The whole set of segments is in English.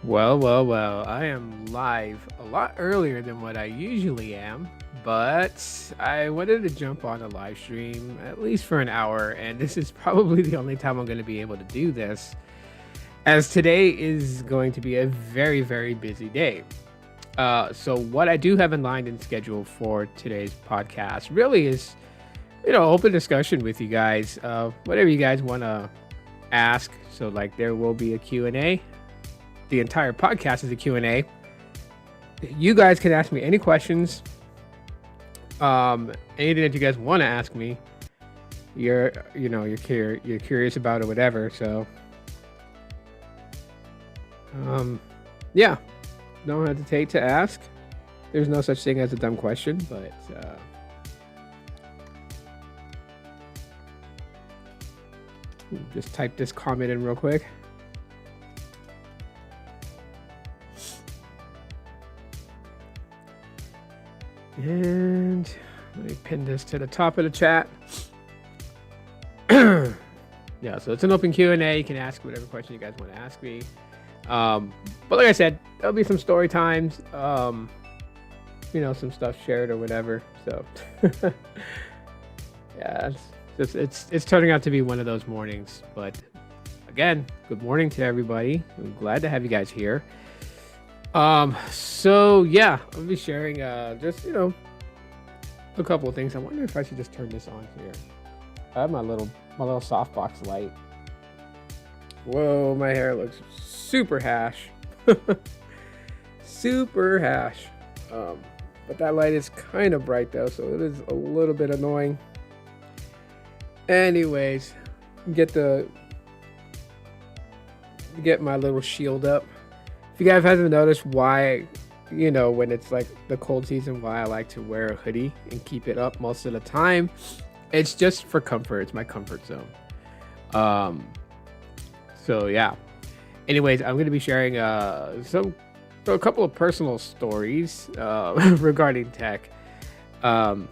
Well, I am live a lot earlier than what I usually am, but I wanted to jump on a live stream at least for an hour, and this is probably the only time I'm going to be able to do this, as today is going to be a very busy day. So, what I do have in line and scheduled for today's podcast really is, open discussion with you guys, whatever you guys want to ask. So, like, there will be a Q&A. The entire podcast is a Q&A. You guys can ask me any questions, anything that you guys want to ask me. You're curious about or whatever. So, yeah, don't hesitate to ask. There's no such thing as a dumb question, but just type this comment in real quick. And let me pin this to the top of the chat. Yeah, so it's an open Q&A. You can ask whatever question you guys want to ask me. But like I said, there'll be some story times, some stuff shared or whatever. So yeah, it's turning out to be one of those mornings. But again, good morning to everybody. I'm glad to have you guys here. So yeah, I'll be sharing just a couple of things. I wonder if I should just turn this on here. I have my little softbox light. Whoa, my hair looks super hash. Super hash. But that light is kind of bright though, so it is a little bit annoying. Anyways, get my little shield up. If you guys haven't noticed why, when it's like the cold season, why I like to wear a hoodie and keep it up most of the time, it's just for comfort. It's my comfort zone. So yeah. Anyways, I'm going to be sharing a couple of personal stories regarding tech. And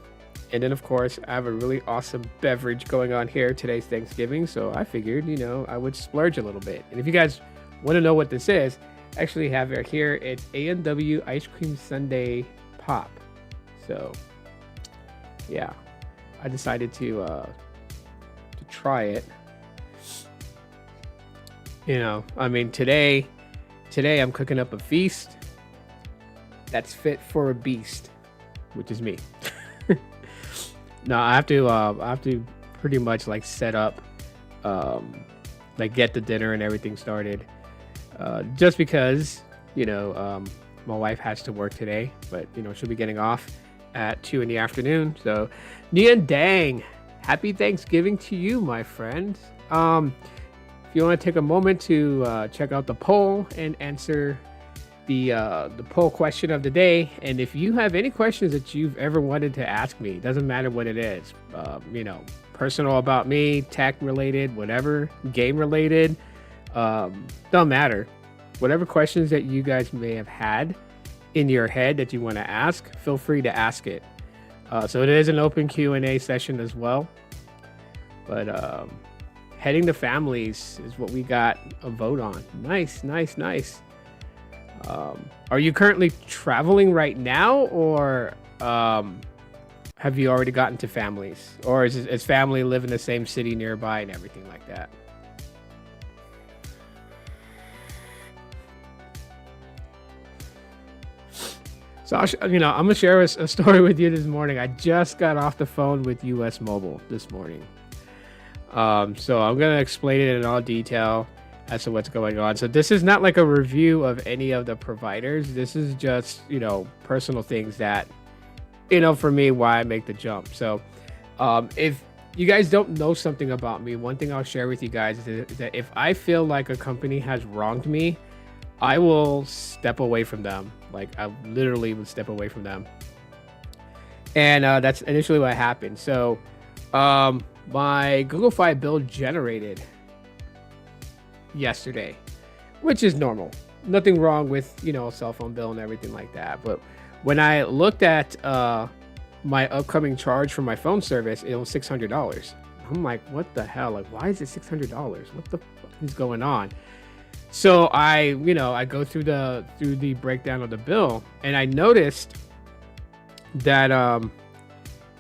then of course, I have a really awesome beverage going on here. Today's Thanksgiving, so I figured, I would splurge a little bit. And if you guys want to know what this is, actually have it here. It's A&W Ice Cream Sundae Pop. So yeah, I decided to try it. Today I'm cooking up a feast that's fit for a beast, which is me. No, I have to pretty much like set up, get the dinner and everything started. Just because, my wife has to work today, but, she'll be getting off at 2 in the afternoon. So, Nian Dang, happy Thanksgiving to you, my friend. If you want to take a moment to check out the poll and answer the poll question of the day, and if you have any questions that you've ever wanted to ask me, doesn't matter what it is, personal about me, tech related, whatever, game related, don't matter. Whatever questions that you guys may have had in your head that you want to ask, feel free to ask it. So it is an open Q&A session as well. But heading to families is what we got a vote on. Nice. Are you currently traveling right now, or have you already gotten to families? Or is family live in the same city nearby and everything like that? So, I'm going to share a story with you this morning. I just got off the phone with US Mobile this morning. So I'm going to explain it in all detail as to what's going on. So this is not like a review of any of the providers. This is just, personal things that, for me, why I make the jump. So if you guys don't know something about me, one thing I'll share with you guys is that if I feel like a company has wronged me, I will step away from them. Like, I literally would step away from them. And that's initially what happened. So my Google Fi bill generated yesterday, which is normal. Nothing wrong with, a cell phone bill and everything like that. But when I looked at my upcoming charge for my phone service, it was $600. I'm like, what the hell? Like, why is it $600? What the fuck is going on? So I go through the breakdown of the bill, and I noticed that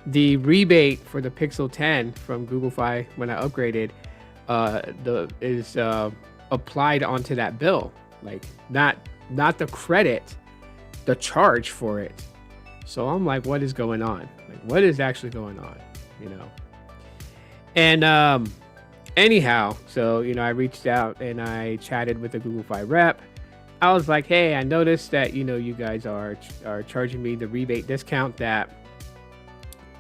the rebate for the Pixel 10 from Google Fi when I upgraded the is applied onto that bill, like not the credit, the charge for it. So I'm like, what is going on? Like, what is actually going on? You know. And anyhow, so I reached out and I chatted with the Google Fi rep. I was like, hey, I noticed that you guys are charging me the rebate discount that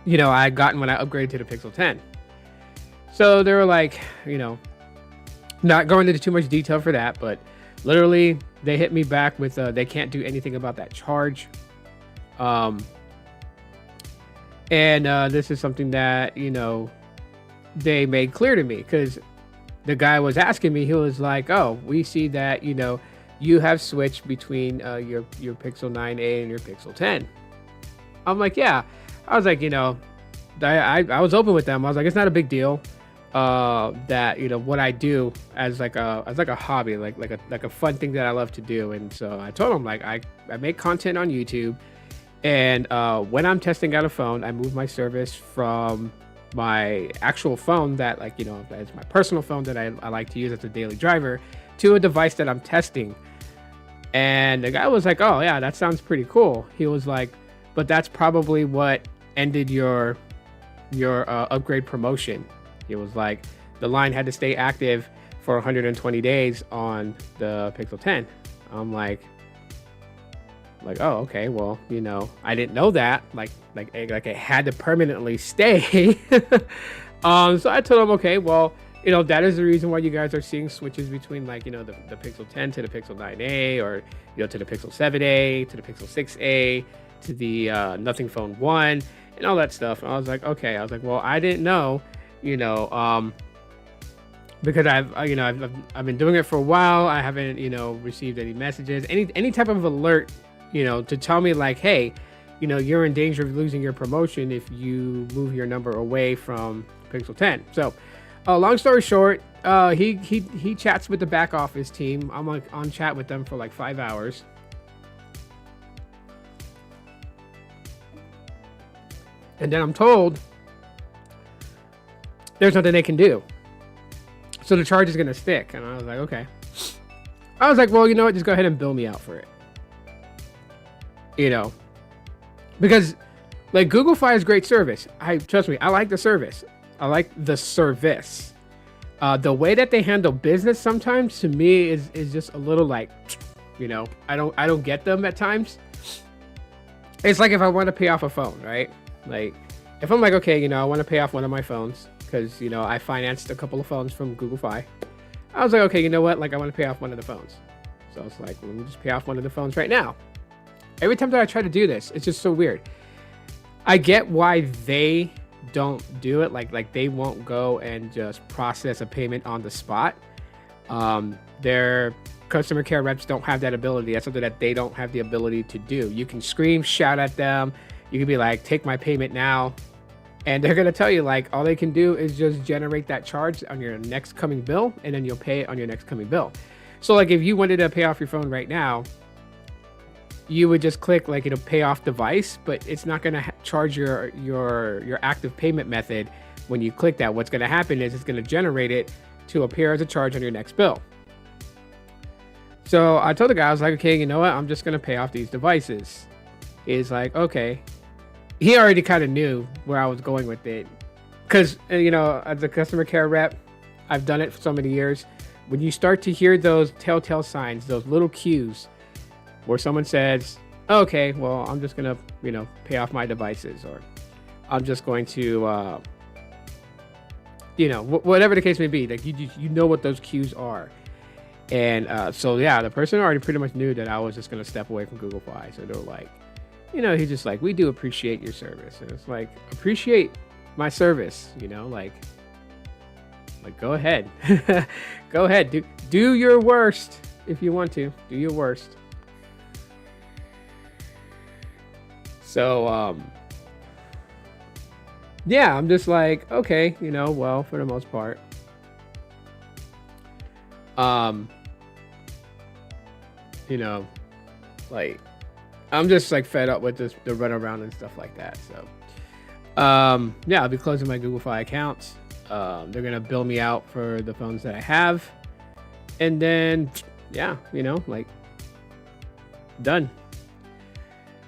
I gotten when I upgraded to the Pixel 10. So they were like, not going into too much detail for that, but literally they hit me back with they can't do anything about that charge. And this is something that they made clear to me, because the guy was asking me. He was like, oh, we see that you have switched between your Pixel 9a and your Pixel 10. I'm like, yeah. I was like, I was open with them. I was like, it's not a big deal. That what I do as like a hobby, like a fun thing that I love to do. And so I told him, like, I make content on YouTube, and when I'm testing out a phone, I move my service from my actual phone that that's my personal phone that I like to use as a daily driver, to a device that I'm testing. And the guy was like, oh yeah, that sounds pretty cool. He was like, but that's probably what ended your upgrade promotion. He was like, the line had to stay active for 120 days on the Pixel 10. I'm like, oh, okay, well, I didn't know that. Like it had to permanently stay. So I told him, okay, well, that is the reason why you guys are seeing switches between the Pixel 10 to the Pixel 9a, or to the Pixel 7a, to the Pixel 6a, to the Nothing Phone 1, and all that stuff. And I was like, okay. I was like, well, I didn't know, because I've been doing it for a while. I haven't received any messages, any type of alert, to tell me like, hey, you're in danger of losing your promotion if you move your number away from Pixel 10. So long story short, he chats with the back office team. I'm like on chat with them for like 5 hours. And then I'm told there's nothing they can do. So the charge is going to stick. And I was like, okay. I was like, well, you know what? Just go ahead and bill me out for it. Because like Google Fi is great service. Trust me, I like the service. I like the service. The way that they handle business sometimes, to me, is just a little like, I don't get them at times. It's like if I want to pay off a phone, right? Like if I'm like, okay, I want to pay off one of my phones because, I financed a couple of phones from Google Fi. I was like, okay, you know what? Like I want to pay off one of the phones. So it's like, let me just pay off one of the phones right now. Every time that I try to do this, it's just so weird. I get why they don't do it. Like they won't go and just process a payment on the spot. Their customer care reps don't have that ability. That's something that they don't have the ability to do. You can scream, shout at them. You can be like, take my payment now. And they're going to tell you, like, all they can do is just generate that charge on your next coming bill, and then you'll pay it on your next coming bill. So like if you wanted to pay off your phone right now, you would just click like pay off device, but it's not going to charge your active payment method when you click that. What's going to happen is it's going to generate it to appear as a charge on your next bill. So I told the guy, I was like, okay, you know what? I'm just going to pay off these devices. He's like, okay. He already kind of knew where I was going with it. Because, as a customer care rep, I've done it for so many years. When you start to hear those telltale signs, those little cues, where someone says, okay, well, I'm just going to, pay off my devices, or I'm just going to, whatever the case may be, like you know what those cues are. And so, yeah, the person already pretty much knew that I was just going to step away from Google Fi. So they were like, he's just like, we do appreciate your service. And it's like, appreciate my service, like go ahead. Go ahead. Do your worst if you want to. Do your worst. So, yeah, I'm just like, okay, well, for the most part. you know, like I'm just like fed up with this the run around and stuff like that. So yeah, I'll be closing my Google Fi accounts. They're gonna bill me out for the phones that I have, and then yeah, like done.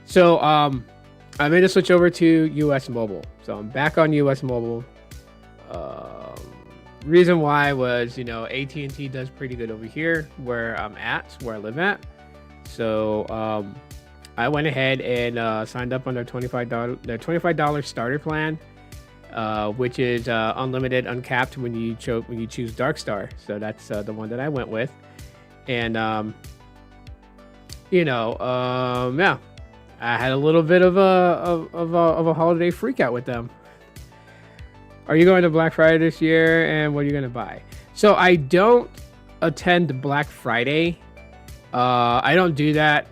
So I made a switch over to US Mobile. So I'm back on US Mobile. Reason why was, AT&T does pretty good over here where I'm at, where I live at. So I went ahead and signed up on their $25 starter plan, which is unlimited, uncapped when you choose Dark Star. So that's the one that I went with, and yeah, I had a little bit of a holiday freak out with them. Are you going to Black Friday this year, and what are you going to buy? So I don't attend Black Friday. I don't do that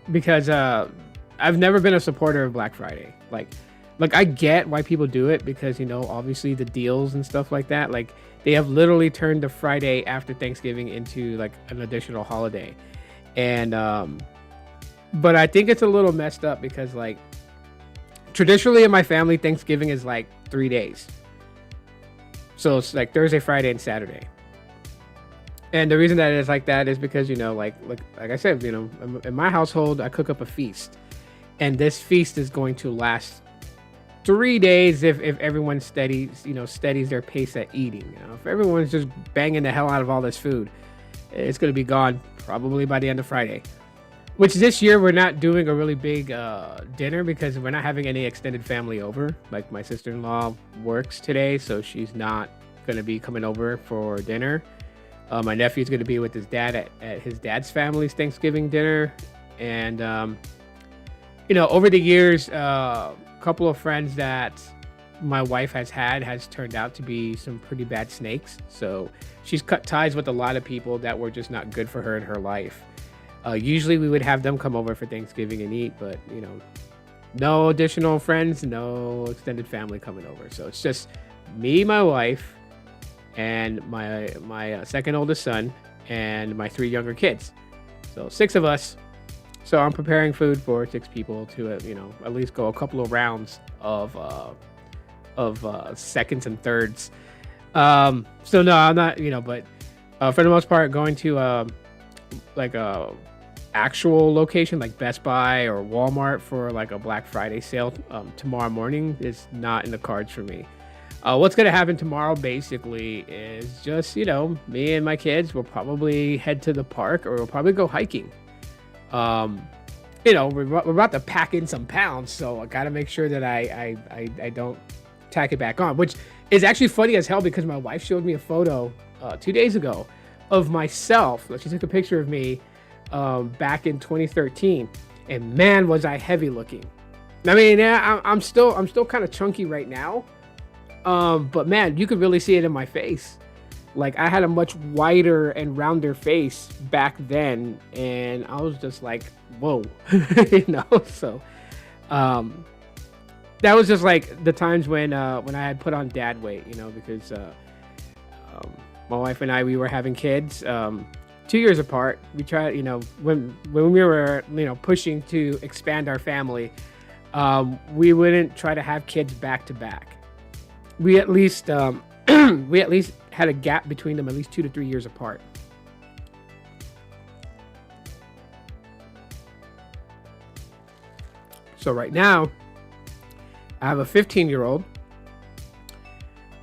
because I've never been a supporter of Black Friday. Like I get why people do it because, obviously the deals and stuff like that. Like they have literally turned the Friday after Thanksgiving into like an additional holiday. And but I think it's a little messed up because like traditionally in my family, Thanksgiving is like 3 days. So it's like Thursday, Friday, and Saturday. And the reason that it's like that is because, like I said, in my household, I cook up a feast. And this feast is going to last 3 days if everyone steadies their pace at eating. If everyone's just banging the hell out of all this food, it's going to be gone probably by the end of Friday. Which this year we're not doing a really big dinner because we're not having any extended family over. Like my sister-in-law works today, so she's not going to be coming over for dinner. My nephew's going to be with his dad at his dad's family's Thanksgiving dinner. And, over the years, a couple of friends that my wife has turned out to be some pretty bad snakes. So she's cut ties with a lot of people that were just not good for her in her life. Usually we would have them come over for Thanksgiving and eat, but no additional friends, no extended family coming over. So it's just me, my wife, and my second oldest son, and my 3 younger kids. So 6 of us. So I'm preparing food for 6 people to at least go a couple of rounds of seconds and thirds. So no, I'm not, but for the most part, going to like a actual location like Best Buy or Walmart for like a Black Friday sale tomorrow morning is not in the cards for me. What's going to happen tomorrow basically is just, me and my kids will probably head to the park or we'll probably go hiking. We're about to pack in some pounds, so I got to make sure that I don't tack it back on, which is actually funny as hell because my wife showed me a photo 2 days ago of myself. She took a picture of me back in 2013, and man, was I heavy looking. I mean, yeah, I'm still kind of chunky right now, but man, you could really see it in my face. Like I had a much wider and rounder face back then, and I was just like, whoa, So that was just like the times when I had put on dad weight, because my wife and I, we were having kids 2 years apart. We tried, when we were, pushing to expand our family, we wouldn't try to have kids back to back. We at least had a gap between them at least 2 to 3 years apart. So right now, I have a 15-year-old.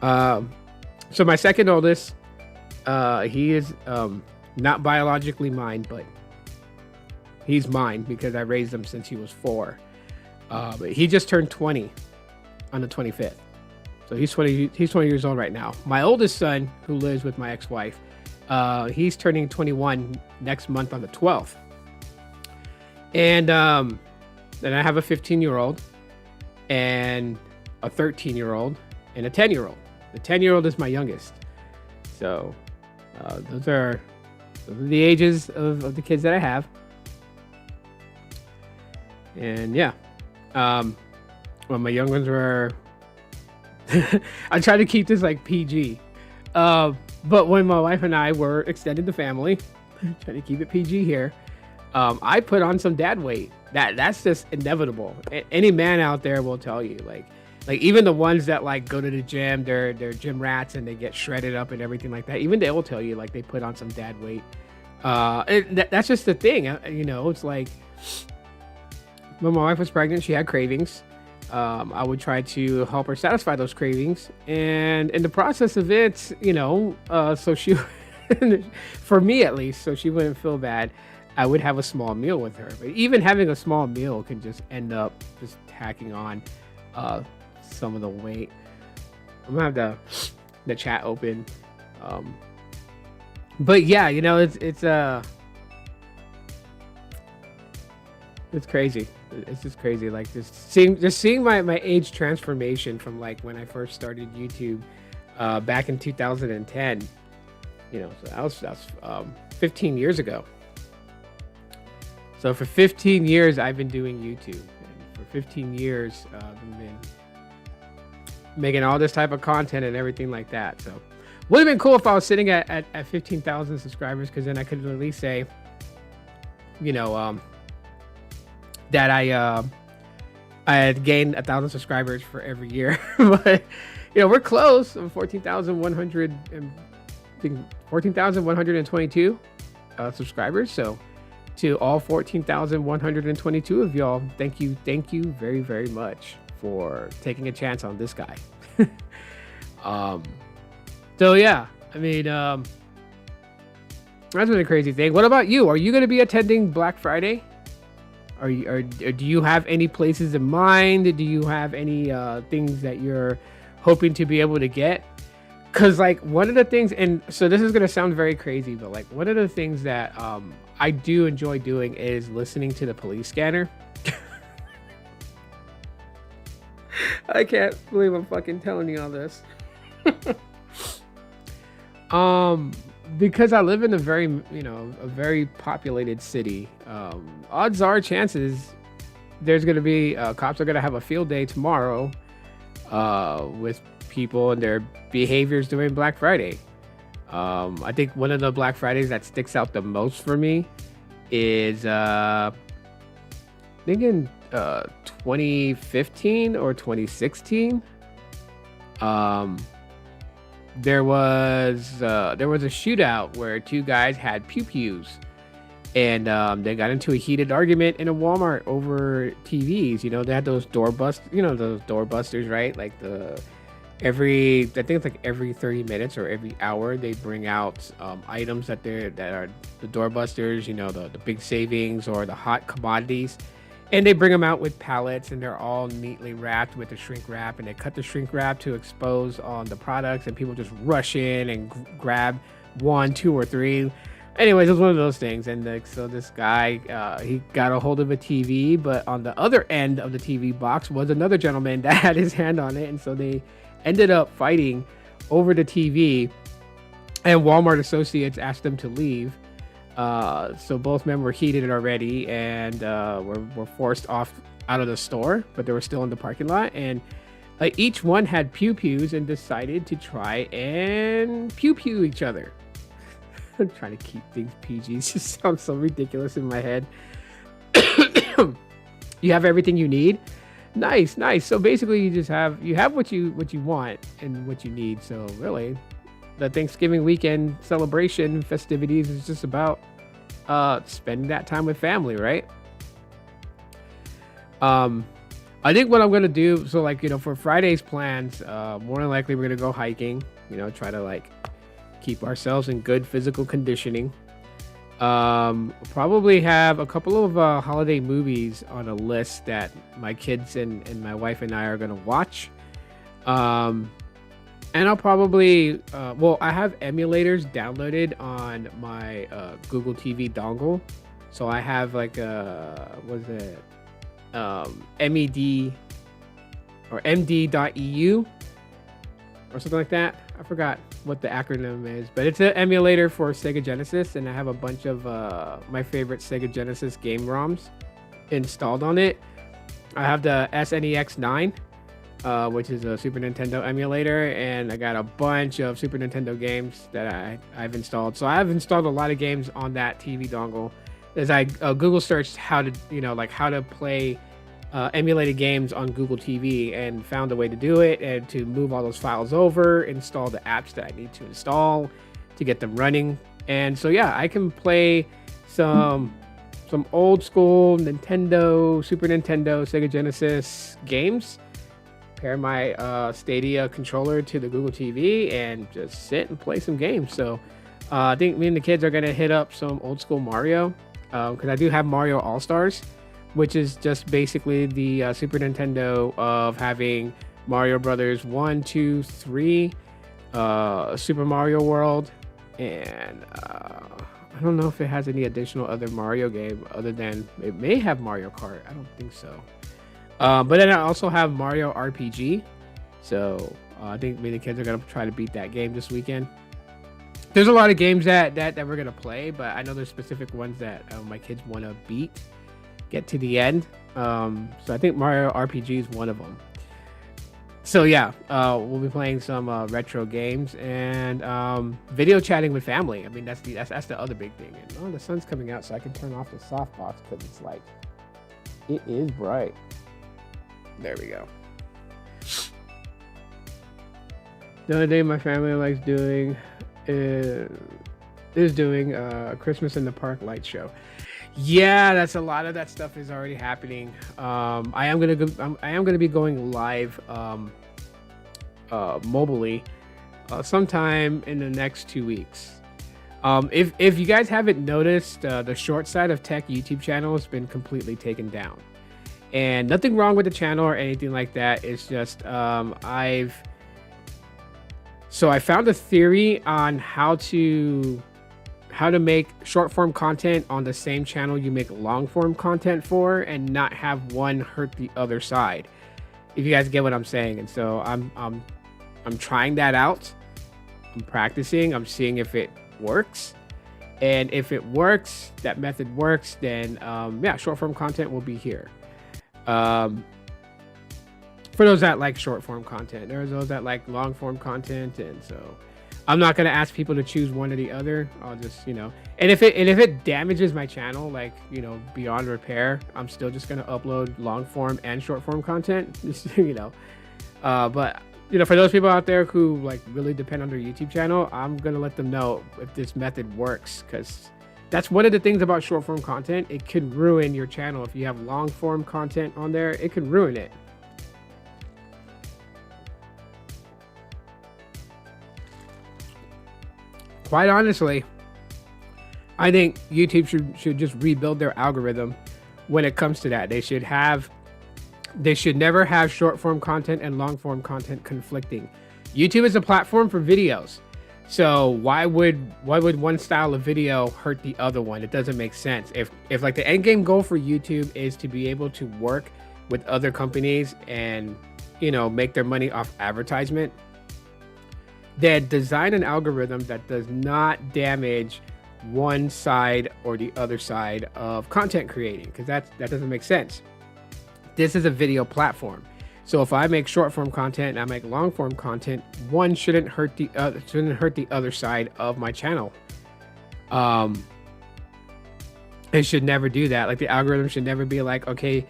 So my second oldest, he is not biologically mine, but he's mine because I raised him since he was 4. But he just turned 20 on the 25th. So he's 20 years old right now. My oldest son, who lives with my ex-wife, he's turning 21 next month on the 12th. And then I have a 15-year-old and a 13-year-old and a 10-year-old. The 10-year-old is my youngest. So those are the ages of the kids that I have. And yeah, when my young ones were, I try to keep this like PG. But when my wife and I were extending the family, trying to keep it PG here. I put on some dad weight. That's just inevitable. Any man out there will tell you, like even the ones that like go to the gym, they're gym rats and they get shredded up and everything like that. Even they will tell you like they put on some dad weight. That's just the thing. You know, it's like when my wife was pregnant, she had cravings. I would try to help her satisfy those cravings, and in the process of it, you know, so she, for me at least, so she wouldn't feel bad, I would have a small meal with her. But even having a small meal can just end up just tacking on some of the weight. I'm gonna have the chat open. But yeah, you know, it's crazy. It's just crazy. Like just seeing my age transformation from like when I first started YouTube back in 2010. You know, so that was 15 years ago. So for 15 years, I've been doing YouTube. And for 15 years, I've been making all this type of content and everything like that. So would have been cool if I was sitting at 15,000 subscribers, because then I could at least say, you know, that I had gained 1,000 subscribers for every year. But you know, we're close. 14,100 and I think 14,122 subscribers. So to all 14,122 of y'all, thank you very, very much for taking a chance on this guy. So yeah, I mean, that's been a crazy thing. What about you? Are you going to be attending Black Friday? Or do you have any places in mind? Do you have any things that you're hoping to be able to get? Because like one of the things, and so this is going to sound very crazy, but like one of the things that I do enjoy doing is listening to the police scanner. I can't believe I'm fucking telling you all this. Because I live in a very populated city. Odds are, chances there's gonna be cops are gonna have a field day tomorrow with people and their behaviors during Black Friday. I think one of the Black Fridays that sticks out the most for me is I think in 2015 or 2016. There was a shootout where two guys had pew-pews, and they got into a heated argument in a Walmart over TVs. You know, they had those those doorbusters, right? Like I think it's like every 30 minutes or every hour they bring out items that are the doorbusters. You know, the big savings or the hot commodities. And they bring them out with pallets, and they're all neatly wrapped with a shrink wrap, and they cut the shrink wrap to expose on the products, and people just rush in and grab 1, 2, or 3. Anyways, it was one of those things. And so this guy, he got a hold of a TV, but on the other end of the TV box was another gentleman that had his hand on it, and so they ended up fighting over the TV, and Walmart associates asked them to leave. So both men were heated already, and were forced out of the store, but they were still in the parking lot. And each one had pew-pews and decided to try and pew-pew each other. I'm trying to keep things PG. It just sounds so ridiculous in my head. You have everything you need. Nice. So basically, you have what you want and what you need. So really, the Thanksgiving weekend celebration festivities is just about spending that time with family, right? I think what I'm gonna do, so like, you know, for Friday's plans, more than likely we're gonna go hiking, you know, try to like keep ourselves in good physical conditioning. Probably have a couple of holiday movies on a list that my kids and my wife and I are gonna watch. And I'll probably, I have emulators downloaded on my Google TV dongle. So I have like MED or MD.EU or something like that. I forgot what the acronym is, but it's an emulator for Sega Genesis, and I have a bunch of my favorite Sega Genesis game ROMs installed on it. I have the SNEX 9. which is a Super Nintendo emulator, and I got a bunch of Super Nintendo games that I've installed. So I've installed a lot of games on that TV dongle. As I Google searched how to, like how to play emulated games on Google TV, and found a way to do it and to move all those files over, install the apps that I need to install to get them running. And so yeah, I can play some old school Nintendo, Super Nintendo, Sega Genesis games, pair my Stadia controller to the Google TV, and just sit and play some games. So I think me and the kids are gonna hit up some old school Mario, because I do have Mario All-Stars, which is just basically the Super Nintendo of having Mario Brothers 1, 2, 3, Super Mario World, and I don't know if it has any additional other Mario game other than it may have Mario Kart. I don't think so. But then I also have Mario RPG. So I think me and the kids are gonna try to beat that game this weekend. There's a lot of games that we're gonna play, but I know there's specific ones that my kids want to beat, get to the end. So I think Mario RPG is one of them. So yeah, we'll be playing some retro games and video chatting with family. I mean, that's the other big thing. And the sun's coming out, so I can turn off the softbox because it's like it is bright. There we go. The other day my family likes doing is doing a Christmas in the Park light show. Yeah, that's a lot of that stuff is already happening. I am gonna be going live mobilely sometime in the next 2 weeks. If you guys haven't noticed, the Short Side of Tech YouTube channel has been completely taken down, and nothing wrong with the channel or anything like that. It's just I found a theory on how to make short form content on the same channel you make long form content for, and not have one hurt the other side, if you guys get what I'm saying. And so I'm trying that out. I'm practicing. I'm seeing if it works, and if it works, that method works, then yeah, short form content will be here. For those that like short form content, there's those that like long form content, and so I'm not gonna ask people to choose one or the other. I'll just, and if it damages my channel, like, beyond repair, I'm still just gonna upload long form and short form content. But for those people out there who like really depend on their YouTube channel, I'm gonna let them know if this method works, because that's one of the things about short form content. It could ruin your channel. If you have long form content on there, it could ruin it. Quite honestly, I think YouTube should just rebuild their algorithm when it comes to that. They should never have short form content and long form content conflicting. YouTube is a platform for videos. So why would one style of video hurt the other one? It doesn't make sense. If like the end game goal for YouTube is to be able to work with other companies and, make their money off advertisement, then design an algorithm that does not damage one side or the other side of content creating, because that doesn't make sense. This is a video platform. So if I make short form content and I make long form content, one shouldn't hurt the other side of my channel. It should never do that. Like, the algorithm should never be like, okay,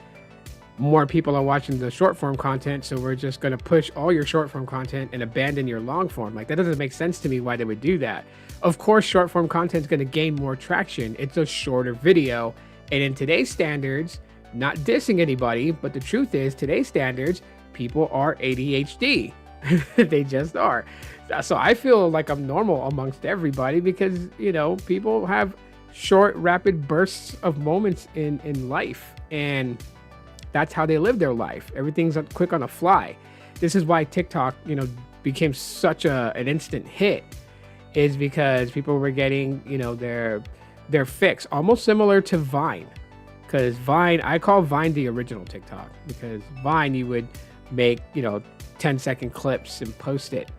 more people are watching the short form content, so we're just going to push all your short form content and abandon your long form. Like, that doesn't make sense to me why they would do that. Of course, short form content is going to gain more traction. It's a shorter video. And in today's standards, not dissing anybody, but the truth is, today's standards, people are ADHD. They just are. So I feel like I'm normal amongst everybody because, people have short, rapid bursts of moments in life. And that's how they live their life. Everything's quick on the fly. This is why TikTok, became such an instant hit, is because people were getting, their fix, almost similar to Vine. Because Vine, I call Vine the original TikTok, because Vine, you would make, 10-second clips and post it.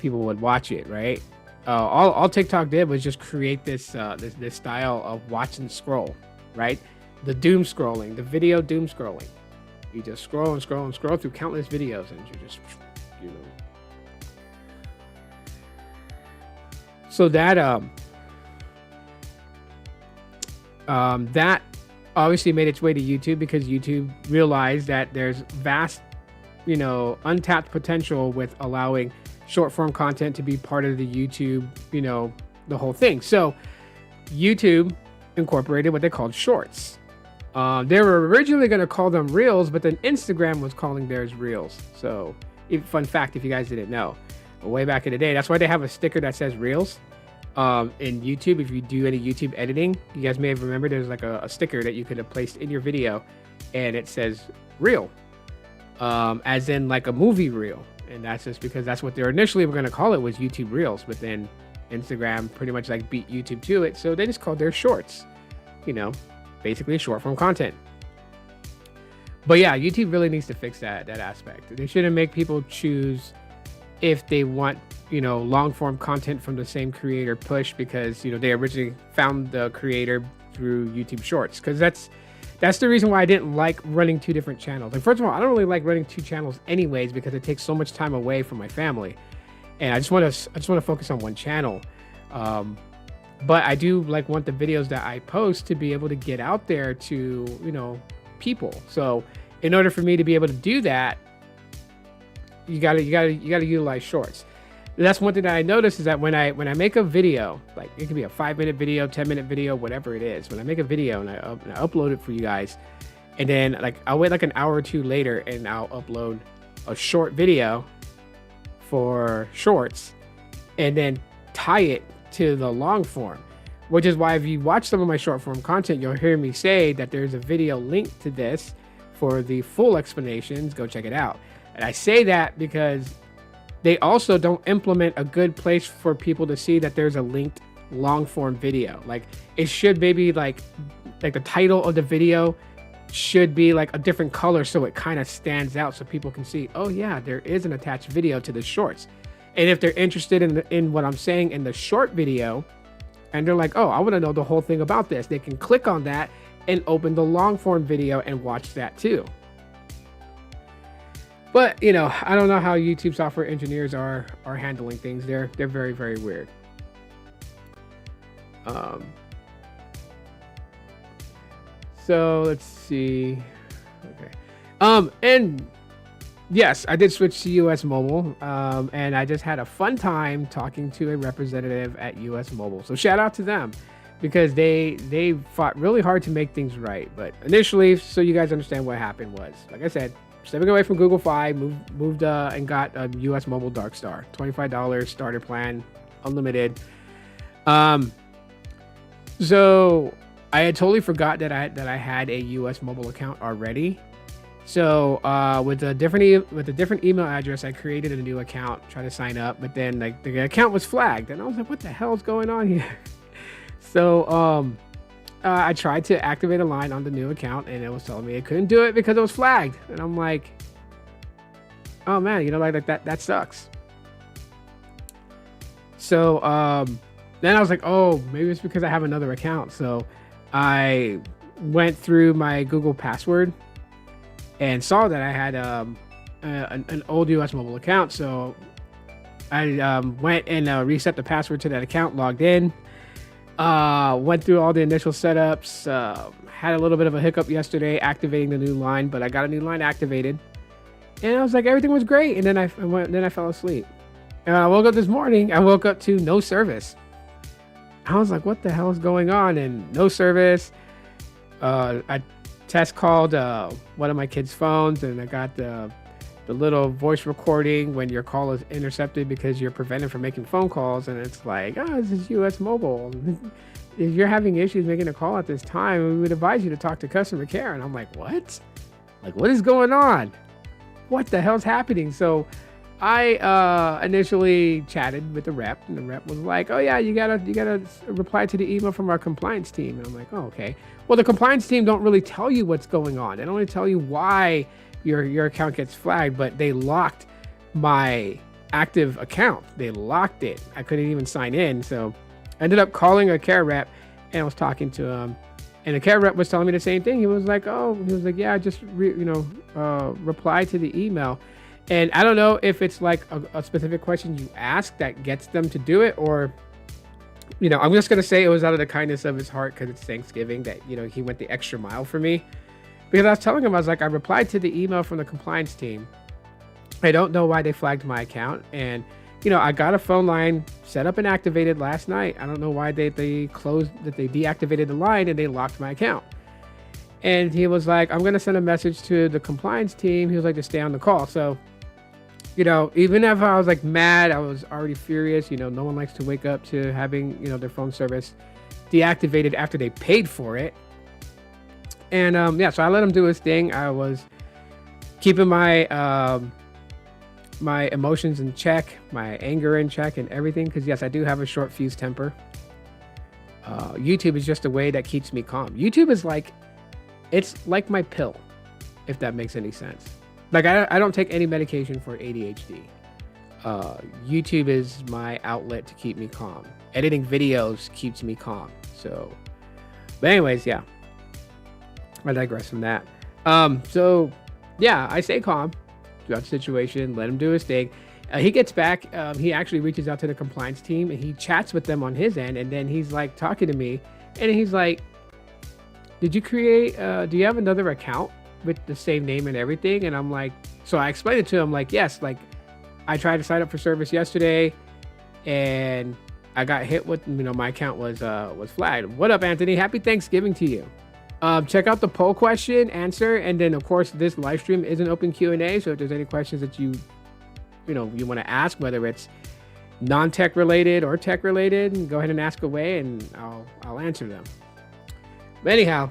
People would watch it, right? All TikTok did was just create this style of watch and scroll, right? The doom scrolling, the video doom scrolling. You just scroll and scroll and scroll through countless videos, and you just, you know. So that obviously made its way to YouTube because YouTube realized that there's vast, you know, untapped potential with allowing short form content to be part of the YouTube, you know, the whole thing. So YouTube incorporated what they called shorts. They were originally going to call them reels, but then Instagram was calling theirs reels. So fun fact, if you guys didn't know, way back in the day, that's why they have a sticker that says reels. In YouTube, if you do any YouTube editing, you guys may have remembered there's like a sticker that you could have placed in your video, and it says reel, as in like a movie reel. And that's just because that's what they're initially were going to call it, was YouTube Reels, but then Instagram pretty much like beat YouTube to it, so they just called their shorts, you know, basically short form content. But yeah, YouTube really needs to fix that aspect. They shouldn't make people choose if they want, you know, long form content from the same creator push because, you know, they originally found the creator through YouTube Shorts, because that's the reason why I didn't like running two different channels. Like, first of all, I don't really like running two channels anyways because it takes so much time away from my family, and I just want to focus on one channel. But I do want the videos that I post to be able to get out there to, you know, people. So in order for me to be able to do that, you gotta utilize shorts. That's one thing that I noticed, is that when I make a video, like it could be a 5-minute video, 10-minute video, whatever it is, when I make a video and I upload it for you guys, and then like I'll wait like an hour or two later and I'll upload a short video for shorts and then tie it to the long form, which is why if you watch some of my short form content, you'll hear me say that there's a video linked to this for the full explanations. Go check it out. And I say that because they also don't implement a good place for people to see that there's a linked long form video. Like, it should maybe like the title of the video should be like a different color so it kind of stands out, so people can see, oh yeah, there is an attached video to the shorts. And if they're interested in what I'm saying in the short video, and they're like, oh, I want to know the whole thing about this, they can click on that and open the long form video and watch that too. But, you know, I don't know how YouTube software engineers are handling things. They're very, very weird. So let's see. Okay. And yes, I did switch to US Mobile. And I just had a fun time talking to a representative at US Mobile. So shout out to them, because they fought really hard to make things right. But initially, so you guys understand what happened, was, like I said, stepping away from Google Fi, moved and got a US Mobile Dark Star, $25 starter plan, unlimited. So I had totally forgot that I had a US Mobile account already. So with a different email address, I created a new account, tried to sign up, but then like the account was flagged, and I was like, what the hell is going on here? So I tried to activate a line on the new account, and it was telling me it couldn't do it because it was flagged. And I'm like, oh man, you know, like that sucks. So then I was like, oh, maybe it's because I have another account. So I went through my Google password and saw that I had an old US Mobile account. So I went and reset the password to that account, logged in. Went through all the initial setups, had a little bit of a hiccup yesterday activating the new line, but I got a new line activated, and I was like, everything was great. And then I fell asleep, and I woke up this morning. I woke up to no service. I was like, what the hell is going on? And no service. I test called one of my kids' phones, and I got the little voice recording when your call is intercepted because you're prevented from making phone calls, and it's like, oh, this is US Mobile. If you're having issues making a call at this time, we would advise you to talk to customer care. And I'm like, what? Like, what is going on? What the hell's happening? So I initially chatted with the rep, and the rep was like, oh yeah, you gotta reply to the email from our compliance team. And I'm like, oh, okay. Well, the compliance team don't really tell you what's going on. They don't really tell you why your account gets flagged, but they locked my active account. They locked it. I couldn't even sign in. So I ended up calling a care rep, and I was talking to him, And the care rep was telling me the same thing. He was like, yeah, I just reply to the email. And I don't know if it's like a specific question you ask that gets them to do it, or, I'm just going to say it was out of the kindness of his heart because it's Thanksgiving that, he went the extra mile for me. Because I was telling him, I was like, I replied to the email from the compliance team. I don't know why they flagged my account. And, I got a phone line set up and activated last night. I don't know why they deactivated the line and they locked my account. And he was like, I'm going to send a message to the compliance team. He was like, to stay on the call. So, even if I was like mad, I was already furious. No one likes to wake up to having, their phone service deactivated after they paid for it. And so I let him do his thing. I was keeping my my emotions in check, my anger in check, and everything. Because yes, I do have a short fuse temper. YouTube is just a way that keeps me calm. YouTube is it's like my pill, if that makes any sense. Like I don't take any medication for ADHD. YouTube is my outlet to keep me calm. Editing videos keeps me calm. So, but anyways, yeah. I digress from that. So yeah, I stay calm throughout the situation, let him do his thing. He gets back, he actually reaches out to the compliance team and he chats with them on his end. And then he's like talking to me and he's like, did you create, do you have another account with the same name and everything? And I'm like, so I explained it to him like, yes, like I tried to sign up for service yesterday and I got hit with, my account was flagged. What up, Anthony? Happy Thanksgiving to you. Check out the poll question, answer, and then of course this live stream is an open Q&A. So if there's any questions that you want to ask, whether it's non-tech related or tech related, go ahead and ask away, and I'll answer them. But anyhow,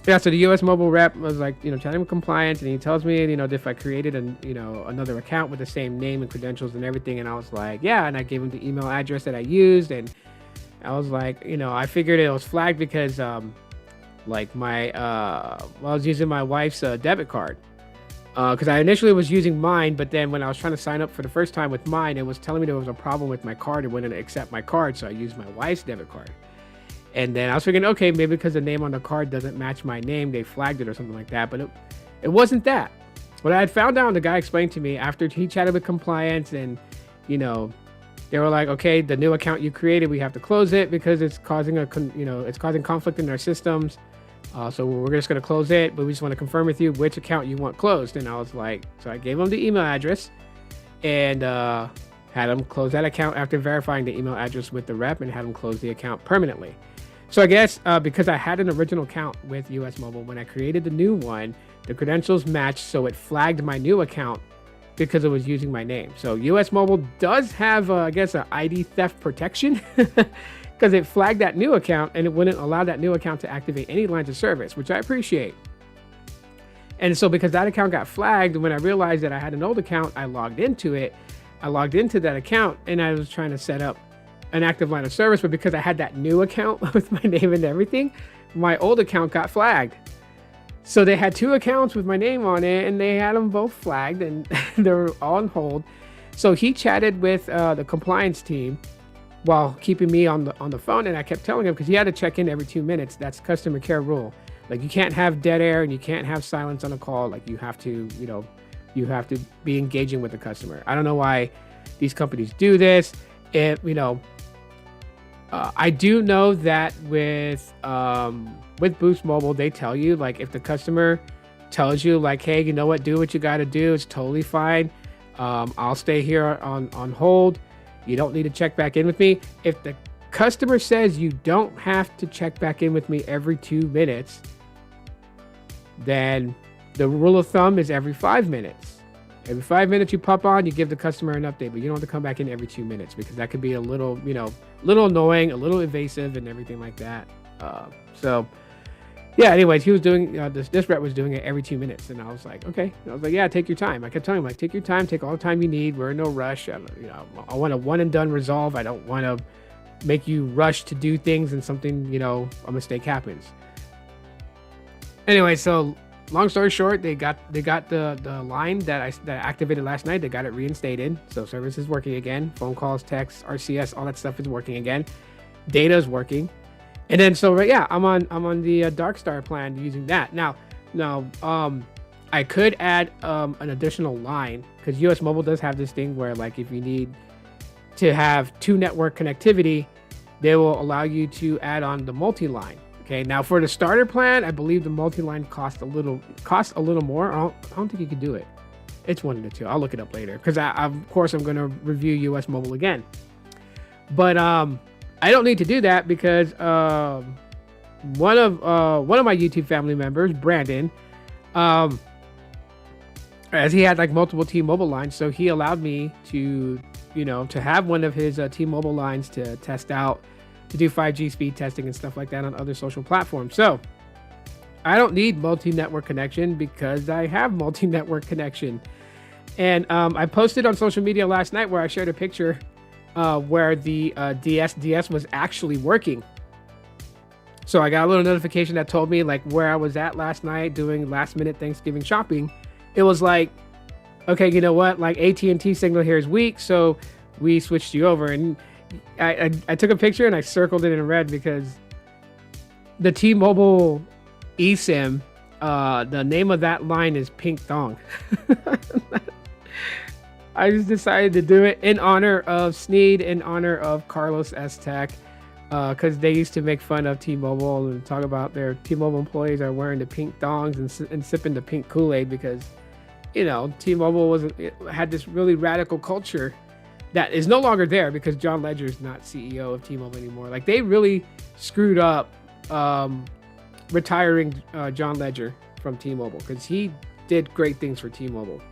yeah. So the U.S. mobile rep was like, chatting with compliance, and he tells me, if I created another account with the same name and credentials and everything, and I was like, yeah, and I gave him the email address that I used, and I was like, I figured it was flagged because I was using my wife's debit card because I initially was using mine, but then when I was trying to sign up for the first time with mine, it was telling me there was a problem with my card. It wouldn't accept my card, so I used my wife's debit card. And then I was thinking, okay, maybe because the name on the card doesn't match my name, they flagged it or something like that. But it wasn't that. What I had found out, the guy explained to me after he chatted with compliance, and they were like, okay, the new account you created, we have to close it because it's causing it's causing conflict in our systems. So we're just going to close it, but we just want to confirm with you which account you want closed. And I was like, so I gave him the email address and had him close that account after verifying the email address with the rep, and had him close the account permanently. So I guess because I had an original account with US Mobile, when I created the new one, the credentials matched, so it flagged my new account because it was using my name. So US Mobile does have, I guess, an ID theft protection because it flagged that new account and it wouldn't allow that new account to activate any lines of service, which I appreciate. And so because that account got flagged, when I realized that I had an old account, I logged into it. I logged into that account and I was trying to set up an active line of service, but because I had that new account with my name and everything, my old account got flagged. So they had two accounts with my name on it, and they had them both flagged, and they were all on hold. So he chatted with the compliance team while keeping me on the phone, and I kept telling him, because he had to check in every 2 minutes. That's customer care rule. Like, you can't have dead air and you can't have silence on a call. Like, you have to, you have to be engaging with the customer. I don't know why these companies do this. I do know that with Boost Mobile, they tell you, like, if the customer tells you, like, hey, you know what, do what you got to do, it's totally fine. I'll stay here on hold. You don't need to check back in with me. If the customer says you don't have to check back in with me every 2 minutes, then the rule of thumb is every 5 minutes. Every 5 minutes you pop on, you give the customer an update, but you don't have to come back in every 2 minutes, because that could be a little, little annoying, a little invasive, and everything like that. So yeah, anyways, he was doing, this rep was doing it every 2 minutes, and I was like, okay. And I was like, yeah, take your time. I kept telling him, like, take your time, take all the time you need. We're in no rush. I want a one and done resolve. I don't want to make you rush to do things and something, a mistake happens. Anyway, so long story short, they got the line that I activated last night. They got it reinstated, so service is working again. Phone calls, texts, RCS, all that stuff is working again. Data is working. And then so right, yeah, I'm on the Dark Star plan using that. Now, I could add an additional line because US Mobile does have this thing where like if you need to have two network connectivity, they will allow you to add on the multi-line. Okay, now for the starter plan, I believe the multi-line costs a little more. I don't think you can do it. It's one of the two. I'll look it up later because of course I'm going to review US Mobile again. But I don't need to do that because one of my YouTube family members, Brandon, as he had like multiple T-Mobile lines, so he allowed me to to have one of his T-Mobile lines to test out, to do 5G speed testing and stuff like that on other social platforms. So I don't need multi-network connection because I have multi-network connection. And I posted on social media last night where I shared a picture where the DS was actually working. So I got a little notification that told me like where I was at last night doing last minute Thanksgiving shopping. It was like, okay, you know what? Like AT&T signal here is weak, so we switched you over. And I took a picture and I circled it in red because the T-Mobile eSIM, the name of that line is Pink Thong. I just decided to do it in honor of Sneed, in honor of Carlos S. Tech, because they used to make fun of T-Mobile and talk about their T-Mobile employees are wearing the pink thongs and sipping the pink Kool-Aid because, T-Mobile had this really radical culture that is no longer there because John Ledger is not CEO of T-Mobile anymore. Like they really screwed up retiring John Ledger from T-Mobile because he did great things for T-Mobile.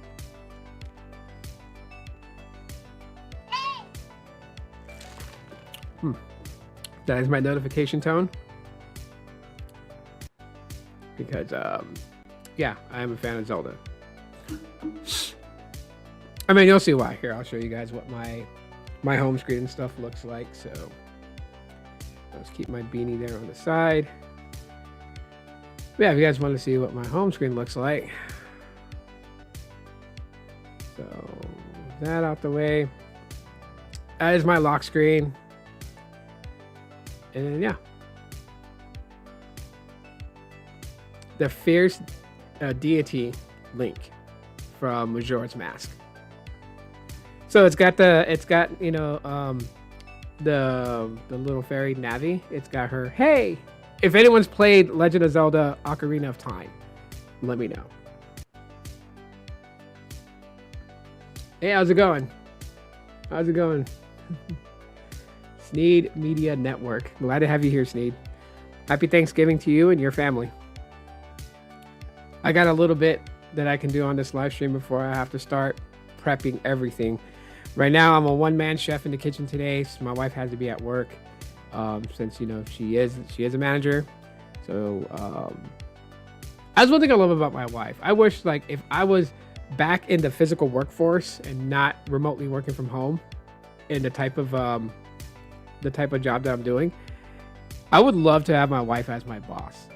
That is my notification tone because yeah, I am a fan of Zelda. I mean, you'll see why. Here, I'll show you guys what my home screen and stuff looks like. So let's keep my beanie there on the side. Yeah, if you guys want to see what my home screen looks like. So that out the way. That is my lock screen. And then, yeah. The Fierce Deity link from Majora's Mask. So it's got the little fairy Navi. It's got her. Hey, if anyone's played Legend of Zelda: Ocarina of Time, let me know. Hey, how's it going? How's it going? Sneed Media Network. Glad to have you here, Sneed. Happy Thanksgiving to you and your family. I got a little bit that I can do on this live stream before I have to start prepping everything. Right now, I'm a one-man chef in the kitchen today, so my wife has to be at work since she is a manager. So that's one thing I love about my wife. I wish like if I was back in the physical workforce and not remotely working from home, in the type of job that I'm doing, I would love to have my wife as my boss.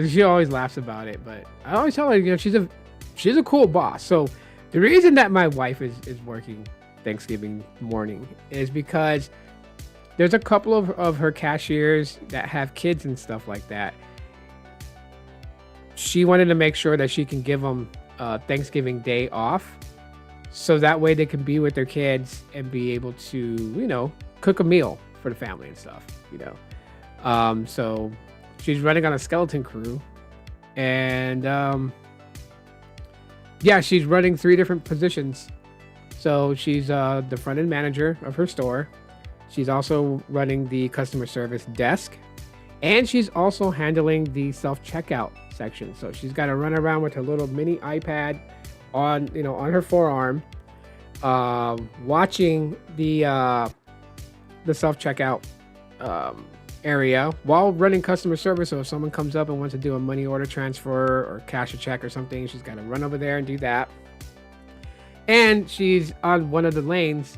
She always laughs about it, but I always tell her, she's a cool boss. So the reason that my wife is working Thanksgiving morning is because there's a couple of her cashiers that have kids and stuff like that. She wanted to make sure that she can give them Thanksgiving Day off, so that way they can be with their kids and be able to, cook a meal for the family and stuff, So she's running on a skeleton crew, and yeah, she's running 3 different positions. So she's the front end manager of her store. She's also running the customer service desk, and she's also handling the self-checkout section. So she's got to run around with her little mini iPad on her forearm, watching the self-checkout area while running customer service. So if someone comes up and wants to do a money order transfer or cash a check or something, she's got to run over there and do that. And she's on one of the lanes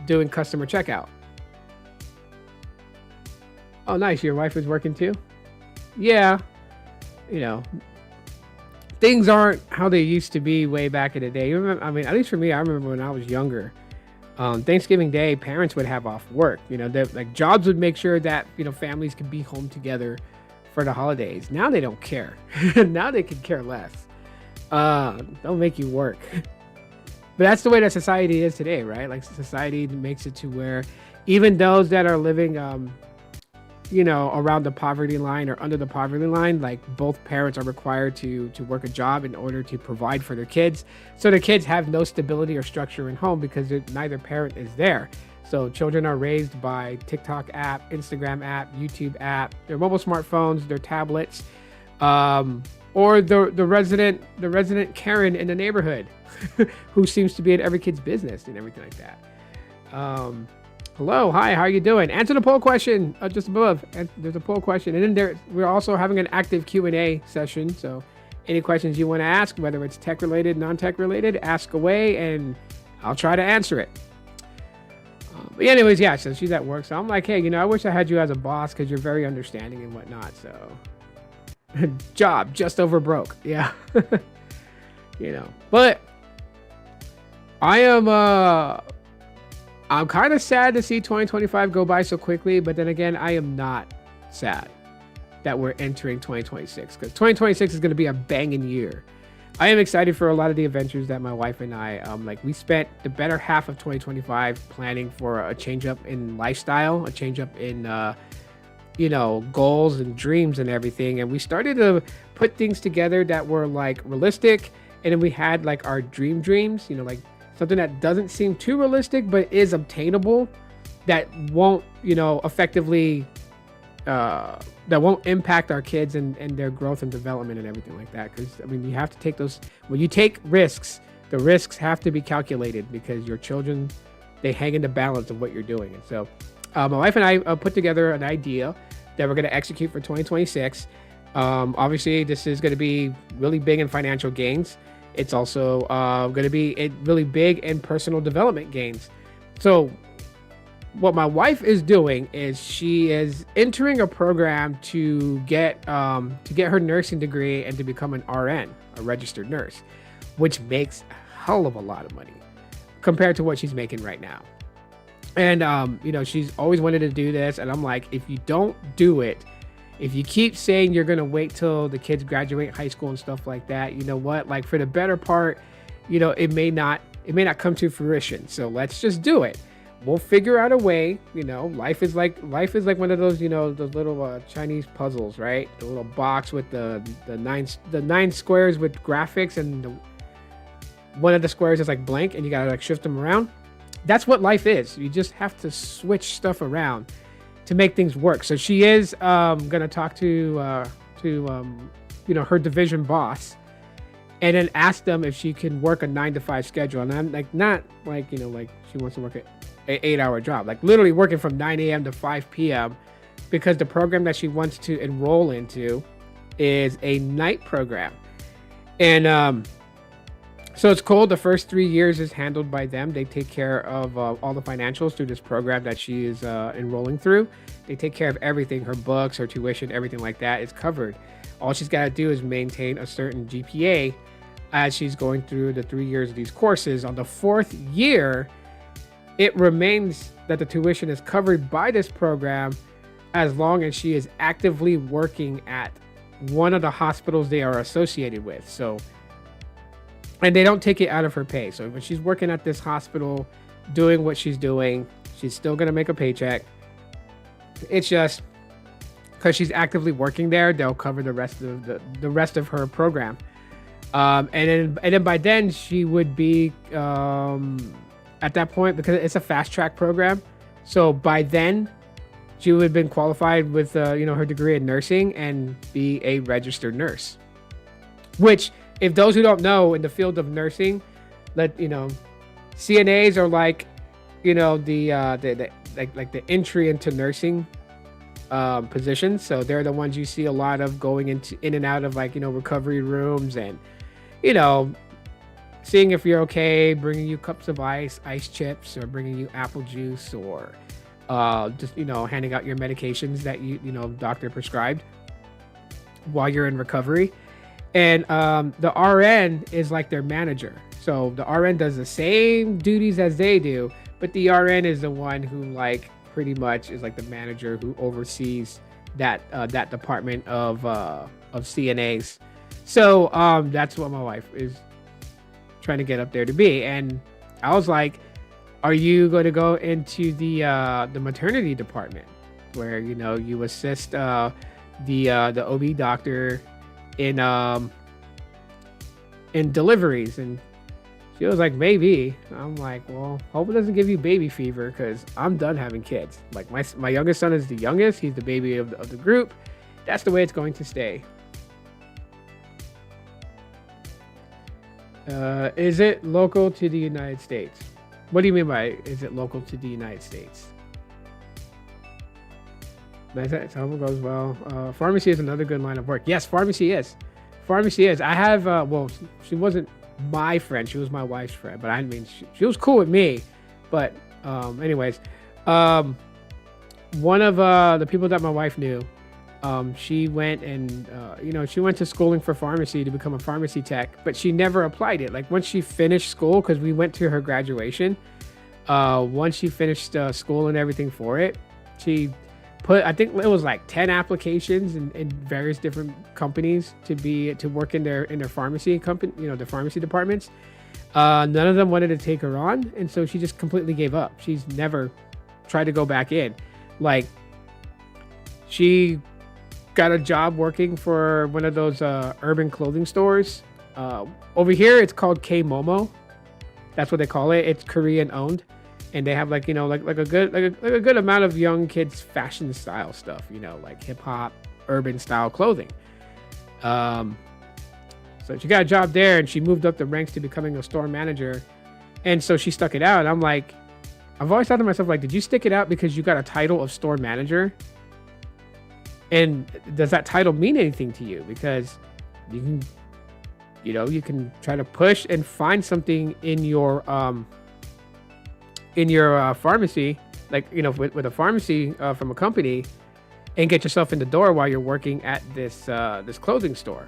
doing customer checkout. Oh, nice. Your wife is working too? Yeah. Things aren't how they used to be way back in the day. At least for me, I remember when I was younger, Thanksgiving Day, parents would have off work. Like jobs would make sure that families could be home together for the holidays. Now they don't care. Now they could care less. They'll make you work. But that's the way that society is today, right? Like society makes it to where even those that are living, around the poverty line or under the poverty line, like both parents are required to work a job in order to provide for their kids. So the kids have no stability or structure in home because neither parent is there. So children are raised by TikTok app, Instagram app, YouTube app, their mobile smartphones, their tablets, or the resident Karen in the neighborhood who seems to be in every kid's business and everything like that. Hello, hi, how are you doing? Answer the poll question just above. And there's a poll question, and then we're also having an active Q&A session. So any questions you want to ask, whether it's tech related, non-tech related, ask away, and I'll try to answer it. But anyways, yeah, so she's at work. So I'm like, hey, I wish I had you as a boss because you're very understanding and whatnot. So job just over broke. Yeah. But I am, I'm kind of sad to see 2025 go by so quickly, but then again, I am not sad that we're entering 2026 because 2026 is going to be a banging year. I am excited for a lot of the adventures that my wife and I, we spent the better half of 2025 planning for a change up in lifestyle, a change up in, goals and dreams and everything. And we started to put things together that were like realistic. And then we had like our dreams, like something that doesn't seem too realistic, but is obtainable, that won't, effectively, that won't impact our kids and their growth and development and everything like that. Because, you have to take those, when you take risks, the risks have to be calculated because your children, they hang in the balance of what you're doing. And so my wife and I put together an idea that we're going to execute for 2026. Obviously, this is going to be really big in financial gains. It's also going to be really big in personal development gains. So what my wife is doing is she is entering a program to get her nursing degree and to become an RN, a registered nurse, which makes a hell of a lot of money compared to what she's making right now. And she's always wanted to do this, and I'm like, if you don't do it, if you keep saying you're going to wait till the kids graduate high school and stuff like that, you know what? Like for the better part, it may not come to fruition. So let's just do it. We'll figure out a way. Life is like one of those, those little Chinese puzzles, right? The little box with the nine squares with graphics, and one of the squares is like blank, and you gotta like shift them around. That's what life is. You just have to switch stuff around to make things work. So she is gonna talk to her division boss, and then ask them if she can work a 9-to-5 schedule. And I'm like, not like like she wants to work an 8-hour job, like literally working from 9 a.m. to 5 p.m. because the program that she wants to enroll into is a night program. And so it's cool. The first 3 years is handled by them. They take care of all the financials through this program that she is enrolling through. They take care of everything, her books, her tuition, everything like that is covered. All she's got to do is maintain a certain GPA as she's going through the 3 years of these courses. On the 4th year, it remains that the tuition is covered by this program as long as she is actively working at one of the hospitals they are associated with. So, and they don't take it out of her pay. So when she's working at this hospital, doing what she's doing, she's still going to make a paycheck. It's just because she's actively working there, they'll cover the rest of the rest of her program. And then by then she would be at that point, because it's a fast track program. So by then she would have been qualified with her degree in nursing and be a registered nurse. Which, if those who don't know, in the field of nursing, CNAs are like, the entry into nursing positions. So they're the ones you see a lot of going in and out of recovery rooms and seeing if you're okay, bringing you cups of ice chips, or bringing you apple juice, or just handing out your medications that doctor prescribed while you're in recovery. And the RN is like their manager. So the RN does the same duties as they do, but the RN is the one who like pretty much is like the manager who oversees that department of CNAs. So that's what my wife is trying to get up there to be. And I was like, are you going to go into the maternity department where you assist the OB doctor in deliveries? And she was like, maybe. I'm like, well, hope it doesn't give you baby fever, because I'm done having kids. Like my youngest son is the youngest. He's the baby of the group. That's the way it's going to stay. Is it local to the United States? What do you mean by is it local to the United States? Nice, hope it goes well. Pharmacy is another good line of work. Yes, pharmacy is. Pharmacy is. I have, well, she wasn't my friend. She was my wife's friend. But I mean, she was cool with me. But anyways, one of the people that my wife knew, she went and, she went to schooling for pharmacy to become a pharmacy tech. But she never applied it. Like once she finished school, because we went to her graduation, once she finished school and everything for it, she put, I think it was like 10 applications in various different companies to work in their pharmacy company, the pharmacy departments. None of them wanted to take her on, and so she just completely gave up. She's never tried to go back in. Like, she got a job working for one of those urban clothing stores. Over here it's called K-Momo. That's what they call it. It's Korean owned. And they have like a good amount of young kids fashion style stuff, like hip hop, urban style clothing. So she got a job there, and she moved up the ranks to becoming a store manager. And so she stuck it out. And I'm like, I've always thought to myself, like, did you stick it out because you got a title of store manager? And does that title mean anything to you? Because you can try to push and find something in your pharmacy, like, with a pharmacy from a company, and get yourself in the door while you're working at this clothing store.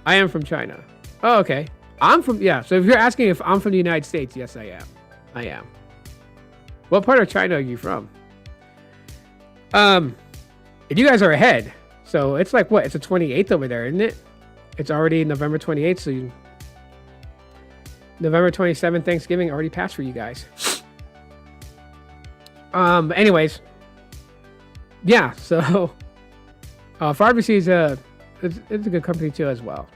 I am from China. Oh, okay. So if you're asking if I'm from the United States, yes, I am. What part of China are you from? And you guys are ahead. So it's like, what? It's the 28th over there, isn't it? It's already November 28th, so November 27th, Thanksgiving already passed for you guys. Anyways. Yeah, so pharmacy is it's a good company too as well.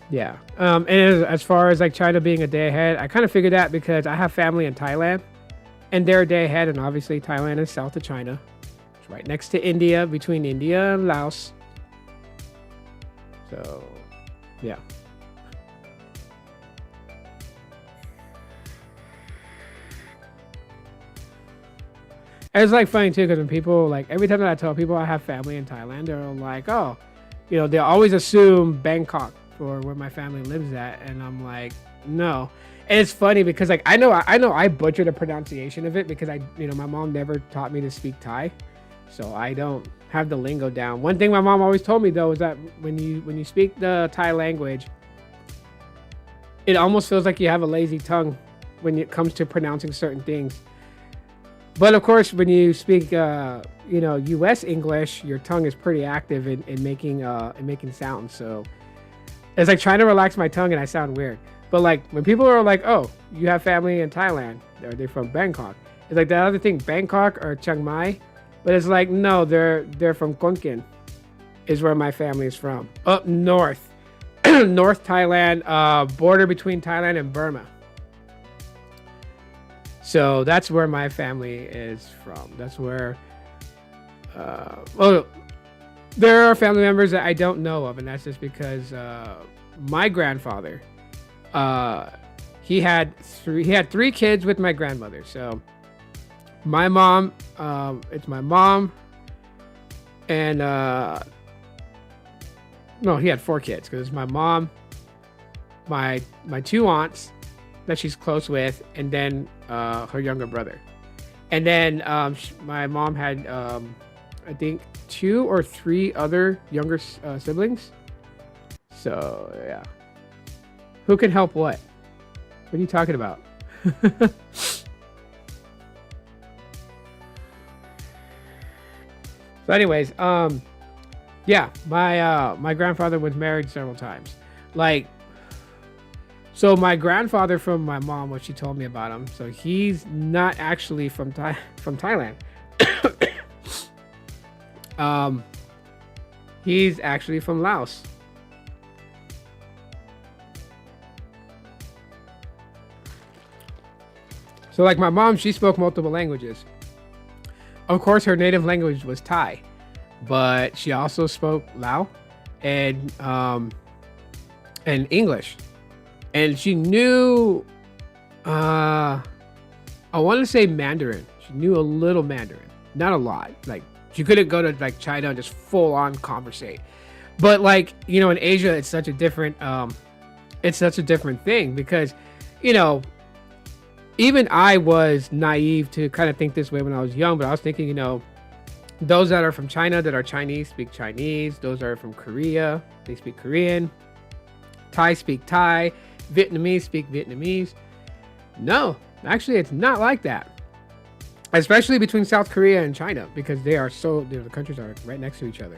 Yeah. And as far as like China being a day ahead, I kind of figured that because I have family in Thailand, and they're a day ahead, and obviously Thailand is south of China. It's right next to India, between India and Laos. So, yeah. It's like funny too, because when people, like, every time that I tell people I have family in Thailand, they're like, oh, they always assume Bangkok for where my family lives at, and I'm like, no. And it's funny because, like, I know I butchered the pronunciation of it because my mom never taught me to speak Thai, so I don't have the lingo down. One thing my mom always told me though is that when you speak the Thai language, it almost feels like you have a lazy tongue when it comes to pronouncing certain things. But of course, when you speak, U.S. English, your tongue is pretty active in making sounds. So it's like trying to relax my tongue, and I sound weird. But like when people are like, "Oh, you have family in Thailand? Are they from Bangkok?" It's like that other thing, Bangkok or Chiang Mai. But it's like, no, they're from Khon Kaen, is where my family is from, up north, North Thailand, border between Thailand and Burma. So that's where my family is from. That's where, there are family members that I don't know of, and that's just because my grandfather, he had three kids with my grandmother. So my mom, it's my mom, and no, he had four kids because it's my mom, my two aunts that she's close with, and then her younger brother. And then my mom had I think 2 or 3 other younger siblings. So yeah. Who can help what? What are you talking about? So anyways, yeah, my grandfather was married several times. Like, so my grandfather from my mom, what she told me about him, so he's not actually from Thailand. He's actually from Laos. So like my mom, she spoke multiple languages. Of course, her native language was Thai, but she also spoke Lao and English, and she knew I want to say Mandarin. She knew a little Mandarin, not a lot. Like she couldn't go to like China and just full on conversate, but like in Asia, it's such a different thing because even I was naive to kind of think this way when I was young, but I was thinking, those that are from China that are Chinese speak Chinese. Those that are from Korea, they speak Korean. Thai speak Thai. Vietnamese speak Vietnamese. No, actually, it's not like that. Especially between South Korea and China, because they are the countries are right next to each other.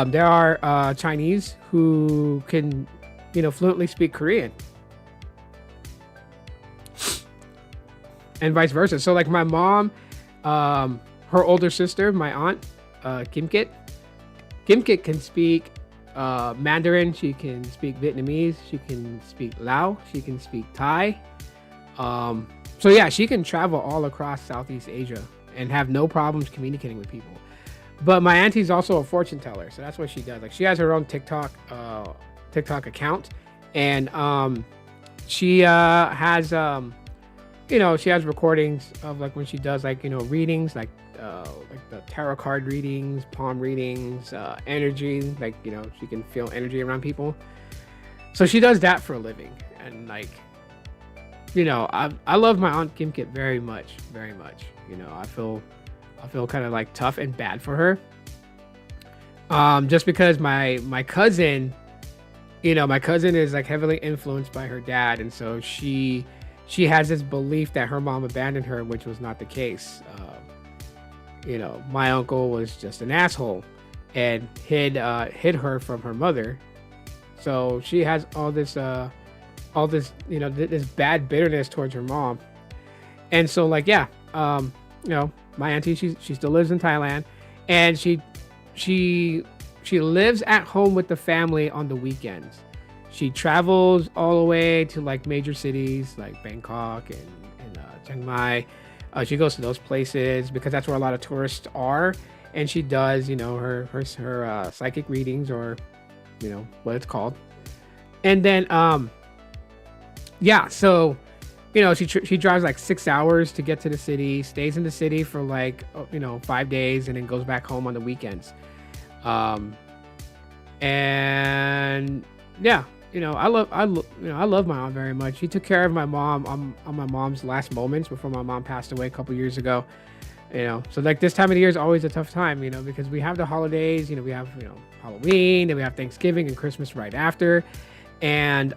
There are Chinese who can, fluently speak Korean. And vice versa. So like my mom, her older sister, my aunt, Kim Kit can speak Mandarin. She can speak Vietnamese. She can speak Lao. She can speak Thai. So yeah, she can travel all across Southeast Asia and have no problems communicating with people. But my auntie's also a fortune teller, so that's what she does. Like she has her own TikTok account, and she has she has recordings of like when she does like readings, like the tarot card readings, palm readings, energy, like she can feel energy around people. So she does that for a living, and like I love my aunt Kim Kit very much, very much. I feel kind of like tough and bad for her, just because my cousin, my cousin is like heavily influenced by her dad, and so she has this belief that her mom abandoned her, which was not the case. My uncle was just an asshole and hid her from her mother. So she has all this this bad bitterness towards her mom. And so like, yeah, my auntie, she still lives in Thailand, and she lives at home with the family on the weekends. She travels all the way to like major cities like Bangkok and Chiang Mai. She goes to those places because that's where a lot of tourists are, and she does her psychic readings, or what it's called. And then so she drives like 6 hours to get to the city, stays in the city for like 5 days, and then goes back home on the weekends. And yeah, I love my aunt very much. She took care of my mom on my mom's last moments before my mom passed away a couple years ago. So like this time of the year is always a tough time, because we have the holidays, we have Halloween, and we have Thanksgiving and Christmas right after, and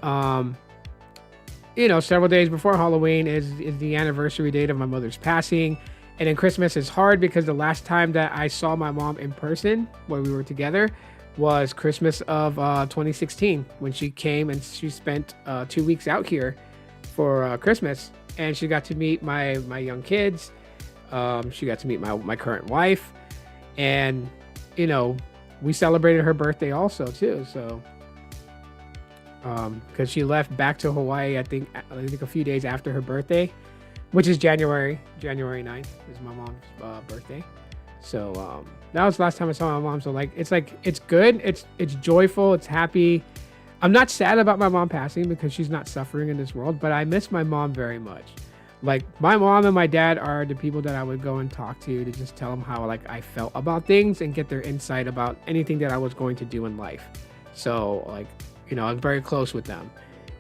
several days before Halloween is the anniversary date of my mother's passing, and then Christmas is hard because the last time that I saw my mom in person when we were together was Christmas of 2016, when she came and she spent 2 weeks out here for Christmas, and she got to meet my young kids. She got to meet my current wife, and we celebrated her birthday also too. So because she left back to Hawaii, I think a few days after her birthday, which is January 9th is my mom's birthday. So that was the last time I saw my mom. So like it's good, it's joyful, it's happy. I'm not sad about my mom passing because she's not suffering in this world, but I miss my mom very much. Like my mom and my dad are the people that I would go and talk to just tell them how like I felt about things and get their insight about anything that I was going to do in life. So like I'm very close with them.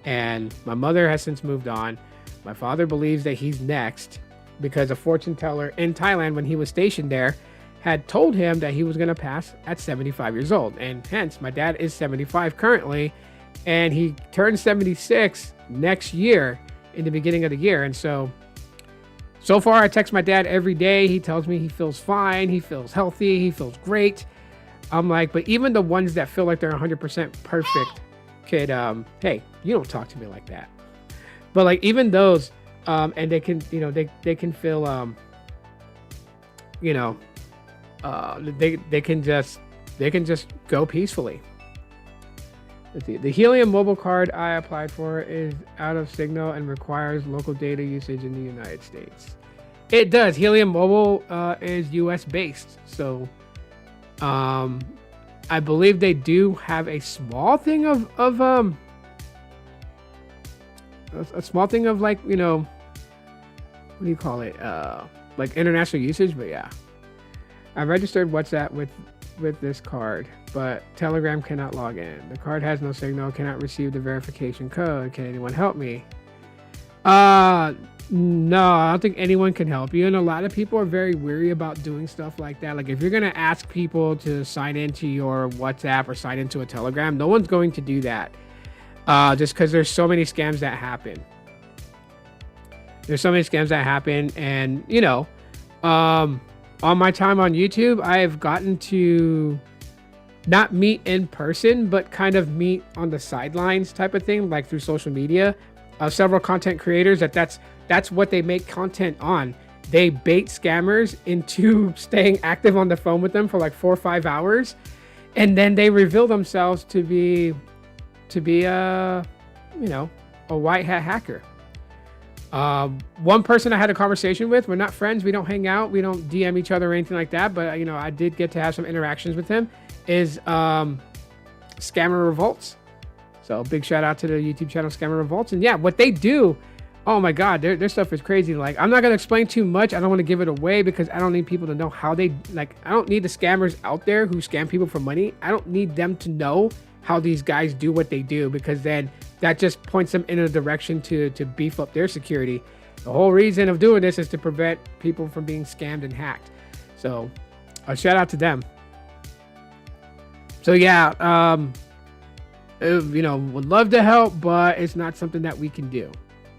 And my mother has since moved on. My father believes that he's next because a fortune teller in Thailand, when he was stationed there, had told him that he was going to pass at 75 years old. And hence, my dad is 75 currently. and he turns 76 next year in the beginning of the year. And so far I text my dad every day. He tells me he feels fine, he feels healthy, he feels great. I'm like, but even the ones that feel like they're 100% perfect could, hey, you don't talk to me like that. But like even those, and they can, you know, they can feel, you know, they can just go peacefully. Let's see. The Helium mobile card I applied for is out of signal and requires local data usage in the United States. It does. Helium mobile is US based, so I believe they do have a small thing of a small thing of, like, you know, what do you call it? Like international usage. But yeah, I registered WhatsApp with this card, but Telegram cannot log in. The card has no signal, cannot receive the verification code. Can anyone help me? No, I don't think anyone can help you. And a lot of people are very weary about doing stuff like that. Like if you're going to ask people to sign into your WhatsApp or sign into a Telegram, no one's going to do that. Just because there's so many scams that happen. And, you know, on my time on YouTube, I've gotten to not meet in person, but kind of meet on the sidelines type of thing, like through social media. Several content creators that's what they make content on. They bait scammers into staying active on the phone with them for like 4 or 5 hours, and then they reveal themselves to be a, you know, a white hat hacker. One person I had a conversation with, we're not friends, we don't hang out, we don't DM each other or anything like that, but you know, I did get to have some interactions with him, is Scammer Revolts. So big shout out to the YouTube channel Scammer Revolts. And yeah, what they do, oh my God, their stuff is crazy. Like, I'm not going to explain too much. I don't want to give it away because I don't need people to know how they, like, I don't need the scammers out there who scam people for money. I don't need them to know how these guys do what they do, because then that just points them in a direction to beef up their security. The whole reason of doing this is to prevent people from being scammed and hacked. So a shout out to them. So yeah, you know, would love to help, but it's not something that we can do.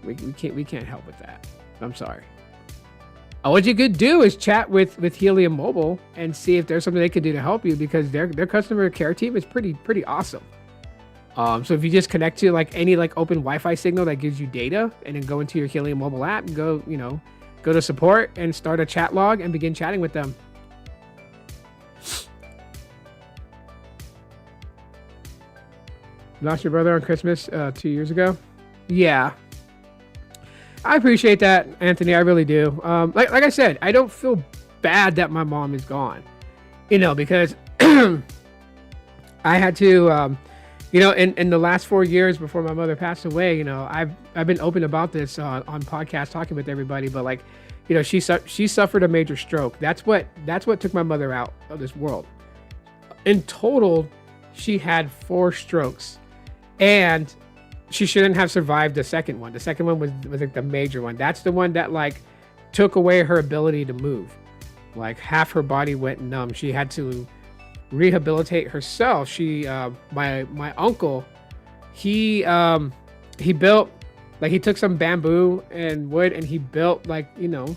We can't help with that. I'm sorry. What you could do is chat with Helium Mobile and see if there's something they could do to help you, because their customer care team is pretty awesome. So if you just connect to like any like open Wi-Fi signal that gives you data, and then go into your Helium Mobile app and go to support and start a chat log and begin chatting with them. Lost your brother on Christmas 2 years ago. Yeah. I appreciate that, Anthony. I really do. Like I said, I don't feel bad that my mom is gone, you know, because I had to, you know, in the last 4 years before my mother passed away, you know, I've been open about this on podcasts, talking with everybody, but like, you know, she suffered a major stroke. That's what took my mother out of this world. In total, she had 4 strokes, and she shouldn't have survived the second one. The second one was like the major one. That's the one that like took away her ability to move. Like half her body went numb. She had to rehabilitate herself. She, my uncle, he built, like, he took some bamboo and wood and he built like, you know,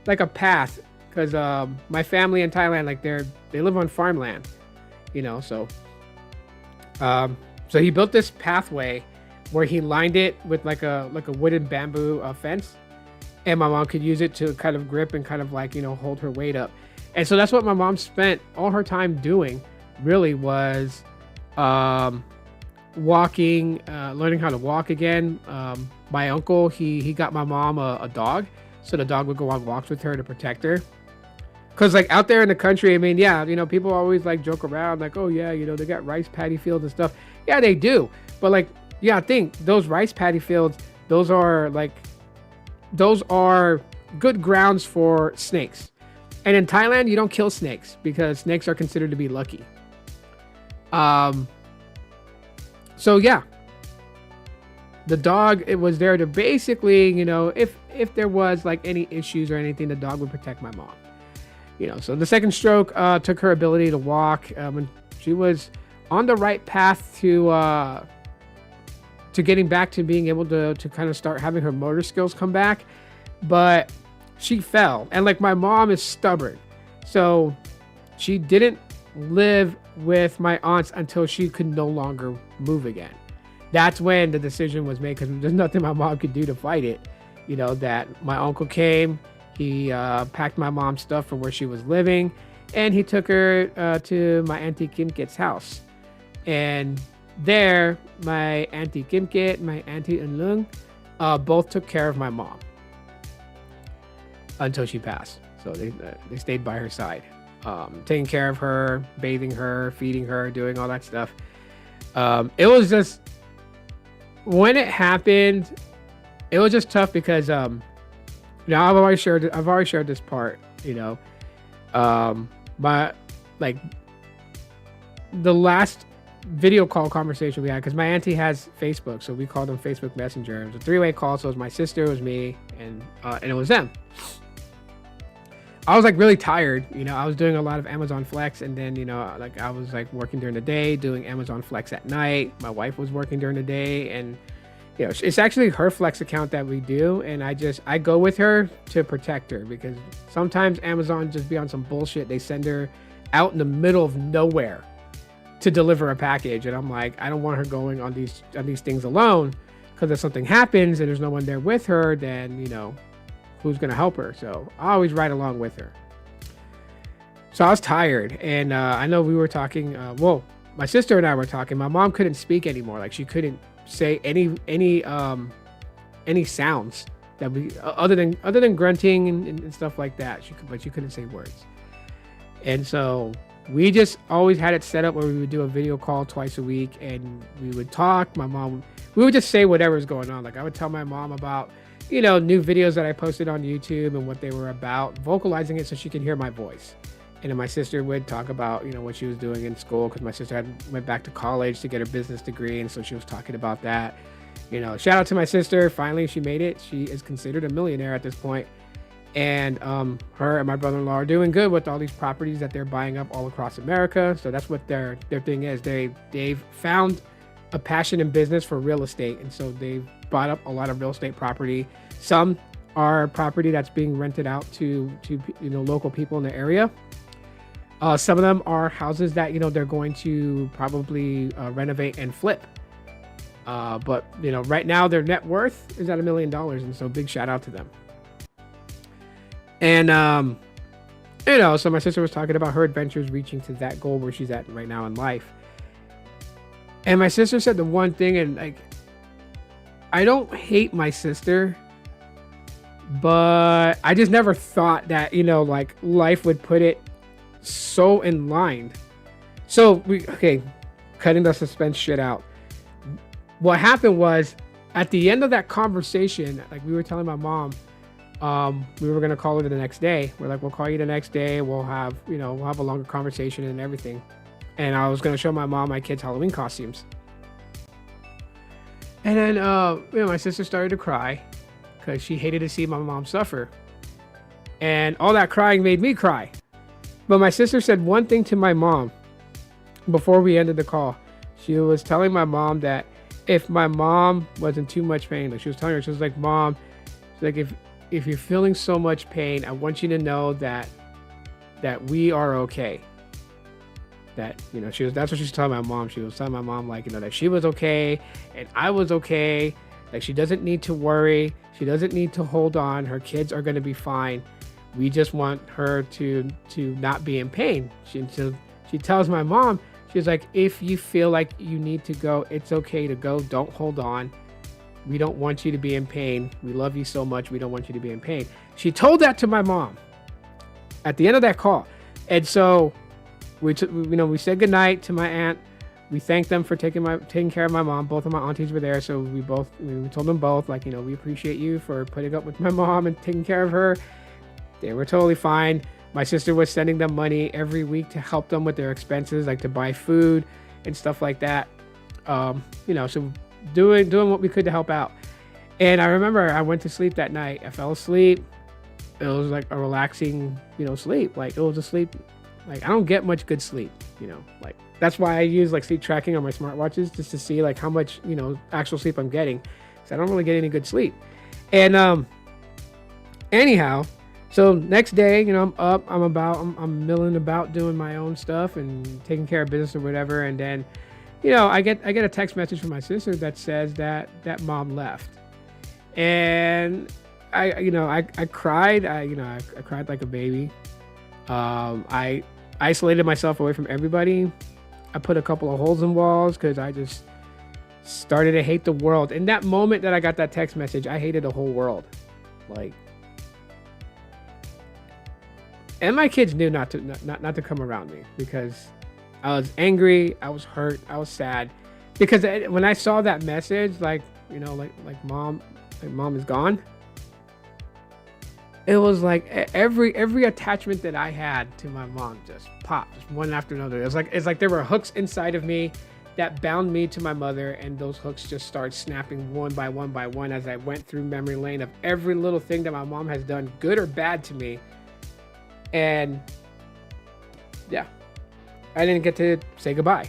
like a path, because my family in Thailand, like they live on farmland, you know, so he built this pathway where he lined it with like a wooden bamboo fence, and my mom could use it to kind of grip and kind of like, you know, hold her weight up. And so that's what my mom spent all her time doing, really, was walking, learning how to walk again. My uncle, he got my mom a dog, so the dog would go on walks with her to protect her. Because like out there in the country, I mean, yeah, you know, people always like joke around like, oh yeah, you know, they got rice paddy fields and stuff. Yeah, they do. But like, yeah, I think those rice paddy fields, those are good grounds for snakes. And in Thailand, you don't kill snakes because snakes are considered to be lucky. So yeah, the dog, it was there to basically, you know, if there was like any issues or anything, the dog would protect my mom. You know, so the second stroke took her ability to walk, and she was on the right path to to getting back to being able to kind of start having her motor skills come back. But she fell, and like my mom is stubborn, so she didn't live with my aunts until she could no longer move again. That's when the decision was made, because there's nothing my mom could do to fight it. You know, that my uncle came, he packed my mom's stuff from where she was living, and he took her to my auntie Kimkit's house. And there, my auntie Kimkit, my auntie Unlung, both took care of my mom until she passed. So they stayed by her side, taking care of her, bathing her, feeding her, doing all that stuff. It was just, when it happened, it was just tough because now I've already shared this part, you know. But like the last video call conversation we had, because my auntie has Facebook, so we called them Facebook Messenger. It was a 3-way call, so it was my sister, it was me, and it was them. I was like really tired, you know. I was doing a lot of Amazon Flex, and then, you know, like I was like working during the day, doing Amazon Flex at night. My wife was working during the day, and you know, it's actually her Flex account that we do, and I go with her to protect her, because sometimes Amazon just be on some bullshit. They send her out in the middle of nowhere to deliver a package, and I'm like, I don't want her going on these things alone, because if something happens and there's no one there with her, then, you know, who's gonna help her? So I always ride along with her. So I was tired, and I know we were talking. Well, my sister and I were talking. My mom couldn't speak anymore. Like, she couldn't say any sounds that we other than grunting and stuff like that. She couldn't say words. And so we just always had it set up where we would do a video call twice a week, and we would talk. We would just say whatever's going on. Like, I would tell my mom about, you know, new videos that I posted on YouTube and what they were about, vocalizing it so she could hear my voice. And then my sister would talk about, you know, what she was doing in school, because my sister went back to college to get her business degree, and so she was talking about that. You know, shout out to my sister. Finally, she made it. She is considered a millionaire at this point. And her and my brother-in-law are doing good with all these properties that they're buying up all across America. So that's what their thing is. They've found a passion in business for real estate, and so they've bought up a lot of real estate property. Some are property that's being rented out to you know, local people in the area. Some of them are houses that, you know, they're going to probably renovate and flip. But, you know, right now their net worth is at $1 million, and so big shout out to them. And you know, so my sister was talking about her adventures reaching to that goal where she's at right now in life. And my sister said the one thing, and like, I don't hate my sister, but I just never thought that, you know, like, life would put it so in line. So cutting the suspense shit out. What happened was, at the end of that conversation, like, we were telling my mom, we were gonna call her the next day. We're like, we'll call you the next day. We'll have a longer conversation and everything. And I was gonna show my mom my kids' Halloween costumes. And then, you know, my sister started to cry because she hated to see my mom suffer. And all that crying made me cry. But my sister said one thing to my mom before we ended the call. She was telling my mom that if my mom was in too much pain, like, she was telling her, she was like, Mom, she's like, if you're feeling so much pain, I want you to know that we are okay. That, you know, that's what she was telling my mom. She was telling my mom, like, you know, that she was okay and I was okay. Like, she doesn't need to worry. She doesn't need to hold on. Her kids are going to be fine. We just want her to not be in pain. She tells my mom, she's like, if you feel like you need to go, it's okay to go. Don't hold on. We don't want you to be in pain. We love you so much. We don't want you to be in pain. She told that to my mom at the end of that call. And so we said goodnight to my aunt. We thanked them for taking care of my mom. Both of my aunties were there. So we told them both, like, you know, we appreciate you for putting up with my mom and taking care of her. They were totally fine. My sister was sending them money every week to help them with their expenses, like to buy food and stuff like that. You know, so doing what we could to help out. And I remember I went to sleep that night. I fell asleep. It was like a relaxing, you know, sleep. Like, it was a sleep Like I don't get much good sleep, you know. Like that's why I use like sleep tracking on my smartwatches just to see like how much, you know, actual sleep I'm getting. So I don't really get any good sleep. And anyhow, so next day, you know, I'm up, I'm milling about doing my own stuff and taking care of business or whatever. And then, you know, I get a text message from my sister that says that mom left. And I cried. I cried like a baby. I isolated myself away from everybody. I put a couple of holes in walls because I just started to hate the world. In that moment that I got that text message, I hated the whole world. Like, and my kids knew not to come around me because I was angry, I was hurt, I was sad. Because when I saw that message, like, you know, like mom is gone. It was like every attachment that I had to my mom just popped, just one after another. It's like there were hooks inside of me that bound me to my mother, and those hooks just started snapping one by one as I went through memory lane of every little thing that my mom has done, good or bad, to me. And yeah, I didn't get to say goodbye.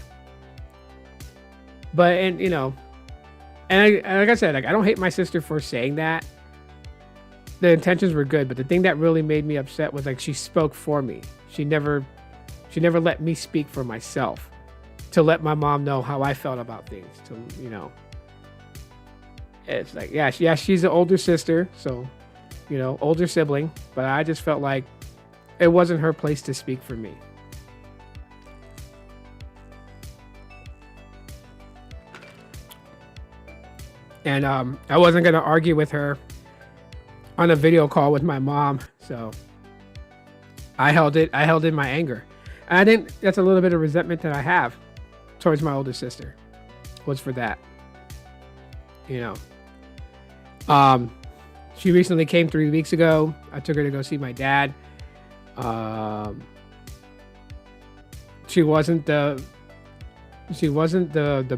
But, and you know, and like I said, like I don't hate my sister for saying that. The intentions were good, but the thing that really made me upset was like she spoke for me. She never let me speak for myself, to let my mom know how I felt about things. To, you know, it's like, yeah, she's an older sister, so, you know, older sibling, but I just felt like it wasn't her place to speak for me. And I wasn't gonna argue with her on a video call with my mom, so I held in my anger. And I think that's a little bit of resentment that I have towards my older sister, was for that. You know, she recently came 3 weeks ago. I took her to go see my dad. She wasn't the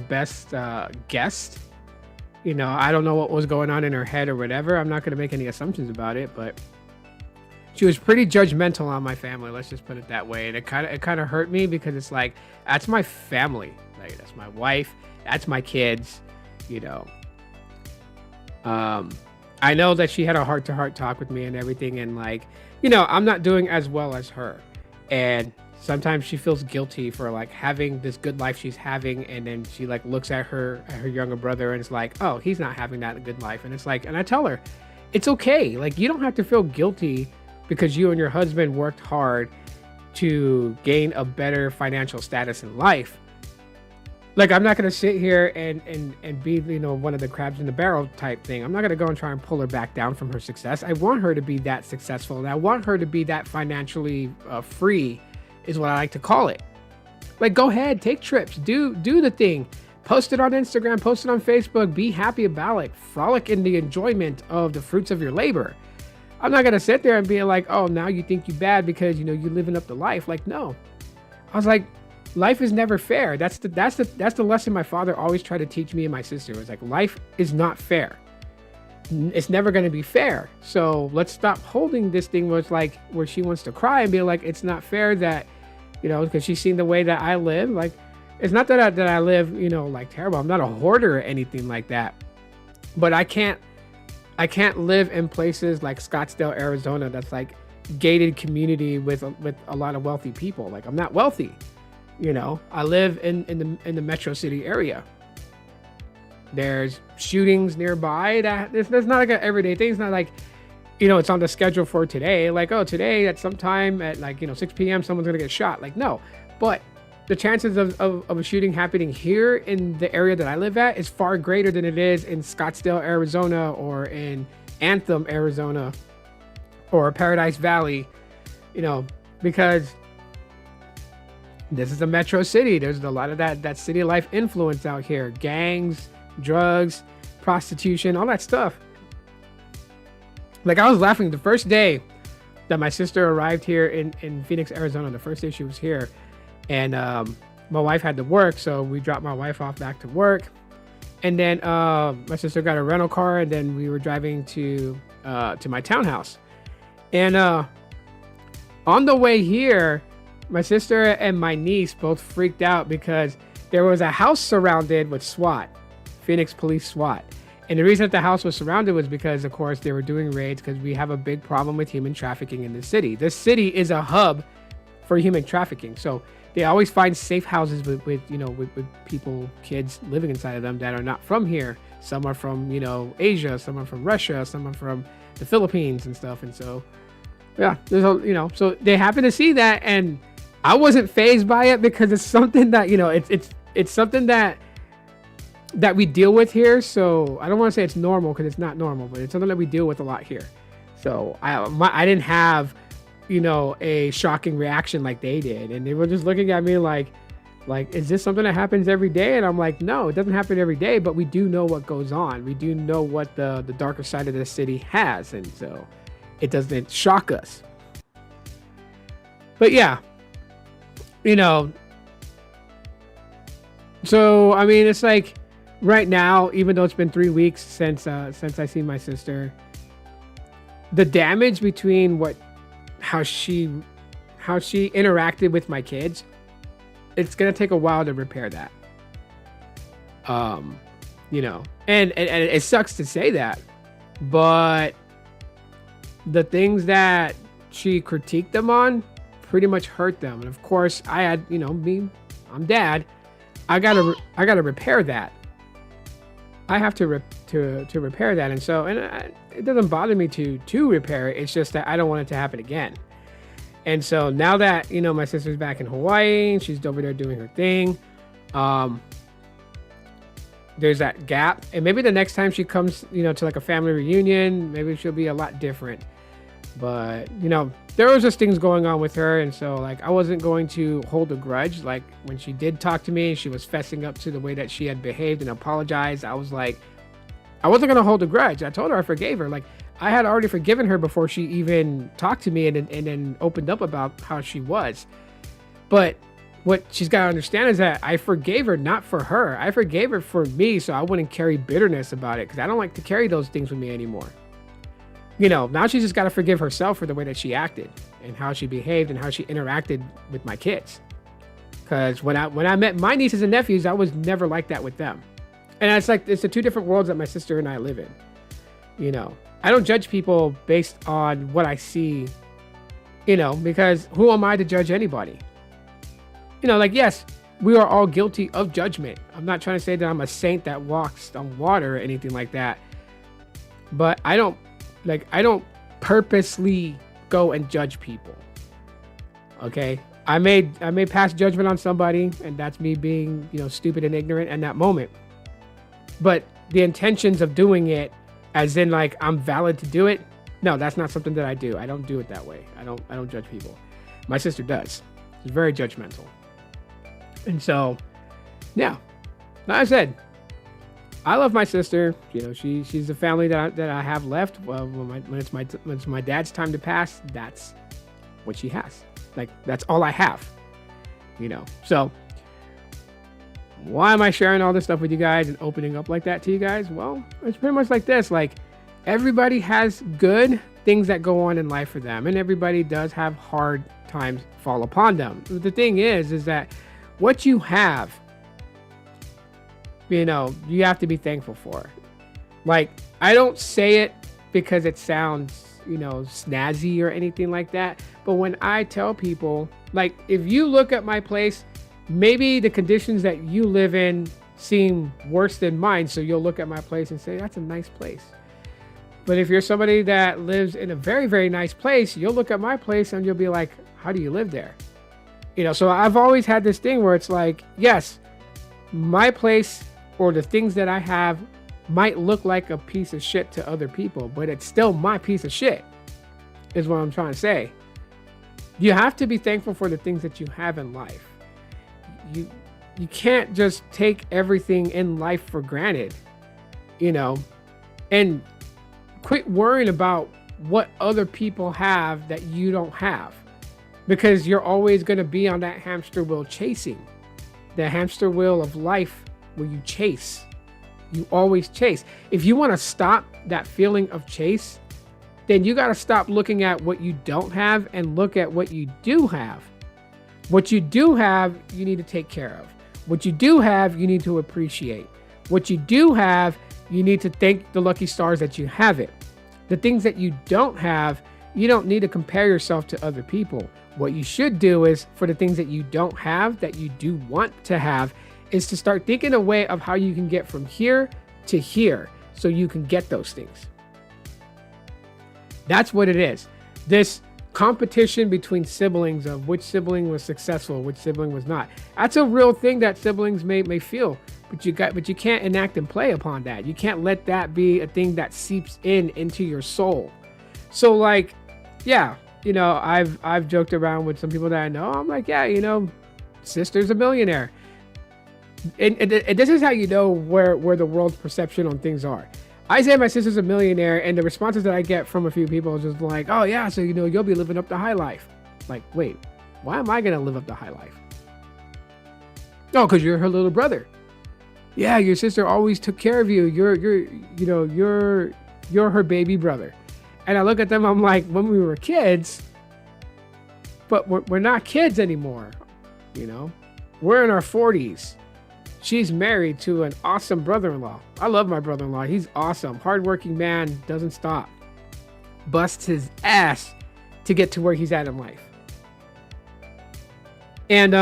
best guest. You know, I don't know what was going on in her head or whatever. I'm not going to make any assumptions about it, but she was pretty judgmental on my family. Let's just put it that way. And it kind of hurt me because it's like, that's my family. Like, that's my wife. That's my kids, you know. I know that she had a heart-to-heart talk with me and everything. And like, you know, I'm not doing as well as her. And sometimes she feels guilty for like having this good life she's having, and then she like looks at her younger brother and it's like, oh, he's not having that good life. And it's like, and I tell her, it's okay. Like, you don't have to feel guilty because you and your husband worked hard to gain a better financial status in life. Like, I'm not gonna sit here and be, you know, one of the crabs in the barrel type thing. I'm not gonna go and try and pull her back down from her success. I want her to be that successful, and I want her to be that financially free, is what I like to call it. Like, go ahead, take trips, do the thing, post it on Instagram, post it on Facebook, be happy about it, frolic in the enjoyment of the fruits of your labor. I'm not gonna sit there and be like, oh, now you think you bad because, you know, you're living up the life. Like, no. I was like, life is never fair. That's the lesson my father always tried to teach me and my sister. It was like, life is not fair. It's never going to be fair. So let's stop holding this thing where it's like, where she wants to cry and be like, it's not fair that, you know, because she's seen the way that I live. Like, it's not that I live, you know, like terrible. I'm not a hoarder or anything like that. But I can't live in places like Scottsdale, Arizona, that's like gated community with a lot of wealthy people. Like, I'm not wealthy. You know, I live in the metro city area. There's shootings nearby. There's not like an everyday thing. It's not like, you know, it's on the schedule for today. Like, oh, today at some time at like, you know, 6 p.m. someone's gonna get shot. Like, no. But the chances of a shooting happening here in the area that I live at is far greater than it is in Scottsdale, Arizona, or in Anthem, Arizona, or Paradise Valley. You know, because this is a metro city. There's a lot of that city life influence out here. Gangs, drugs, prostitution, all that stuff. Like, I was laughing the first day that my sister arrived here in Phoenix, Arizona. The first day she was here. And my wife had to work, so we dropped my wife off back to work. And then my sister got a rental car, and then we were driving to my townhouse. And on the way here, my sister and my niece both freaked out because there was a house surrounded with SWAT, Phoenix Police SWAT. And the reason that the house was surrounded was because, of course, they were doing raids because we have a big problem with human trafficking in the city. This city is a hub for human trafficking. So they always find safe houses with people, kids living inside of them that are not from here. Some are from, Asia, some are from Russia, some are from the Philippines and stuff. And so, yeah, so they happen to see that, and I wasn't fazed by it because it's something that, it's something that we deal with here. So I don't want to say it's normal because it's not normal, but it's something that we deal with a lot here. So I didn't have, a shocking reaction like they did. And they were just looking at me like, is this something that happens every day? And I'm like, no, it doesn't happen every day, but we do know what goes on. We do know what the darker side of the city has. And so it doesn't shock us. But yeah, so, I mean, it's like right now, even though it's been 3 weeks since I seen my sister, the damage between how she interacted with my kids, it's going to take a while to repair that. And it sucks to say that, but the things that she critiqued them on pretty much hurt them. And of course I had, I'm dad. I gotta repair that. I have to repair that. And so, it doesn't bother me to repair it. It's just that I don't want it to happen again. And so now that, my sister's back in Hawaii and she's over there doing her thing, there's that gap. And maybe the next time she comes, to like a family reunion, maybe she'll be a lot different. But, there was just things going on with her. And so like, I wasn't going to hold a grudge. Like when she did talk to me, she was fessing up to the way that she had behaved and apologized. I was like, I wasn't going to hold a grudge. I told her I forgave her. Like I had already forgiven her before she even talked to me and then opened up about how she was. But what she's got to understand is that I forgave her, not for her. I forgave her for me, so I wouldn't carry bitterness about it because I don't like to carry those things with me anymore. Now she's just got to forgive herself for the way that she acted and how she behaved and how she interacted with my kids. Because when I met my nieces and nephews, I was never like that with them. And it's the two different worlds that my sister and I live in. I don't judge people based on what I see, because who am I to judge anybody? Yes, we are all guilty of judgment. I'm not trying to say that I'm a saint that walks on water or anything like that. But I don't purposely go and judge people. Okay? I may pass judgment on somebody, and that's me being, stupid and ignorant in that moment. But the intentions of doing it, as in like I'm valid to do it, no, that's not something that I do. I don't do it that way. I don't judge people. My sister does. She's very judgmental. And so, yeah, like I said, I love my sister. She's the family that I have left. When it's my dad's time to pass, that's what she has. Like that's all I have. So why am I sharing all this stuff with you guys and opening up like that to you guys? Well, it's pretty much like this. Like everybody has good things that go on in life for them, and everybody does have hard times fall upon them. The thing is that what you have, you have to be thankful for. Like, I don't say it because it sounds, snazzy or anything like that. But when I tell people, like, if you look at my place, maybe the conditions that you live in seem worse than mine. So you'll look at my place and say, that's a nice place. But if you're somebody that lives in a very, very nice place, you'll look at my place and you'll be like, how do you live there? So I've always had this thing where it's like, yes, my place or the things that I have might look like a piece of shit to other people, but it's still my piece of shit, is what I'm trying to say. You have to be thankful for the things that you have in life. You can't just take everything in life for granted, and quit worrying about what other people have that you don't have, because you're always going to be on that hamster wheel chasing, the hamster wheel of life where you chase. You always chase. If you want to stop that feeling of chase, then you got to stop looking at what you don't have and look at what you do have. What you do have, you need to take care of. What you do have, you need to appreciate. What you do have, you need to thank the lucky stars that you have it. The things that you don't have, you don't need to compare yourself to other people. What you should do is, for the things that you don't have, that you do want to have, is to start thinking a way of how you can get from here to here so you can get those things. That's what it is. This competition between siblings of which sibling was successful, which sibling was not. That's a real thing that siblings may feel, but you can't enact and play upon that. You can't let that be a thing that seeps into your soul. So like, yeah, I've joked around with some people that I know. I'm like, yeah, sister's a millionaire. And this is how you know where the world's perception on things are. I say my sister's a millionaire, and the responses that I get from a few people is just like, oh yeah, so you'll be living up the high life. Like, wait, why am I gonna live up the high life? Oh, because you're her little brother. Yeah, your sister always took care of you. You're her baby brother. And I look at them, I'm like, when we were kids, but we're not kids anymore. We're in our 40s. She's married to an awesome brother-in-law. I love my brother-in-law. He's awesome. Hardworking man, doesn't stop. Busts his ass to get to where he's at in life. And,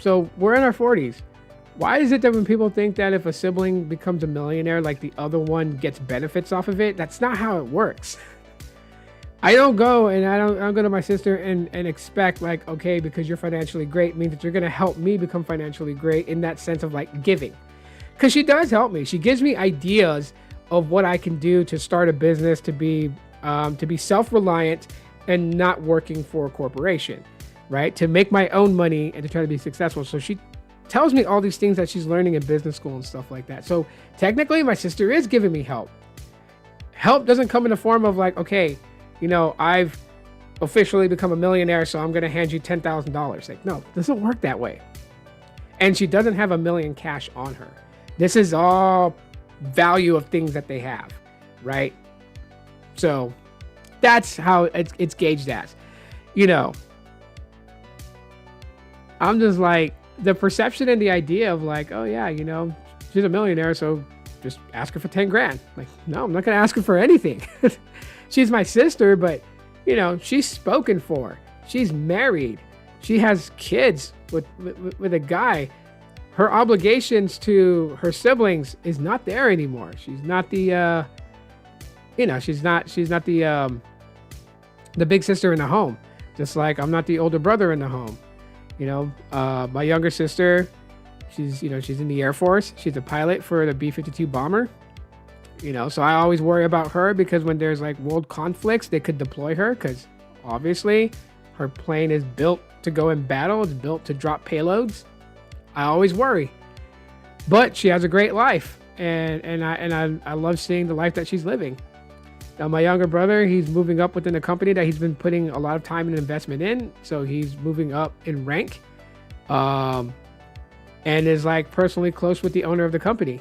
so we're in our 40s. Why is it that when people think that if a sibling becomes a millionaire, like the other one gets benefits off of it? That's not how it works. I don't go to my sister and expect like, okay, because you're financially great means that you're going to help me become financially great in that sense of like giving. Because she does help me. She gives me ideas of what I can do to start a business, to be self-reliant and not working for a corporation, right? To make my own money and to try to be successful. So she tells me all these things that she's learning in business school and stuff like that. So technically my sister is giving me help. Help doesn't come in the form of like, okay, I've officially become a millionaire, so I'm going to hand you $10,000. Like, no, it doesn't work that way. And she doesn't have $1 million cash on her. This is all value of things that they have, right? So that's how it's gauged as. I'm just like, the perception and the idea of like, oh yeah, she's a millionaire, so just ask her for 10 grand. Like, no, I'm not going to ask her for anything. She's my sister, but she's spoken for. She's married. She has kids with a guy. Her obligations to her siblings is not there anymore. She's not the she's not the big sister in the home. Just like I'm not the older brother in the home. My younger sister, she's in the Air Force. She's a pilot for the B-52 bomber. So I always worry about her because when there's like world conflicts, they could deploy her because obviously her plane is built to go in battle. It's built to drop payloads. I always worry, but she has a great life, and I love seeing the life that she's living. Now my younger brother, he's moving up within a company that he's been putting a lot of time and investment in. So he's moving up in rank, and is like personally close with the owner of the company.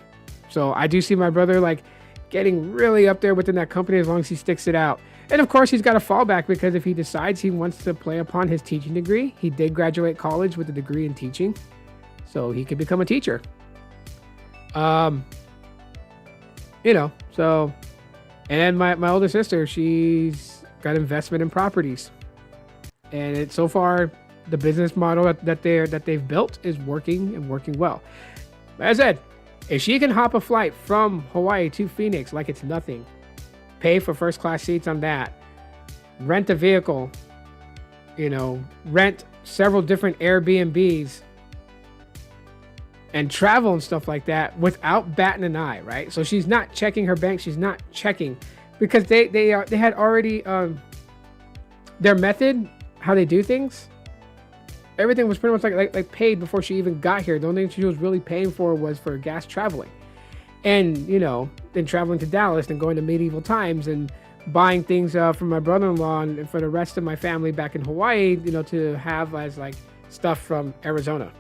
So I do see my brother like getting really up there within that company as long as he sticks it out. And of course, he's got a fallback because if he decides he wants to play upon his teaching degree, he did graduate college with a degree in teaching, so he could become a teacher. So, and then my older sister, she's got investment in properties, and so far the business model that they've built is working and working well. As I said, if she can hop a flight from Hawaii to Phoenix like it's nothing, pay for first class seats on that, rent a vehicle, rent several different Airbnbs, and travel and stuff like that without batting an eye, right? So she's not checking her bank. She's not checking because they had already their method, how they do things. Everything was pretty much like paid before she even got here. The only thing she was really paying for was for gas traveling. And, then traveling to Dallas and going to medieval times and buying things from my brother-in-law and for the rest of my family back in Hawaii, to have as like stuff from Arizona.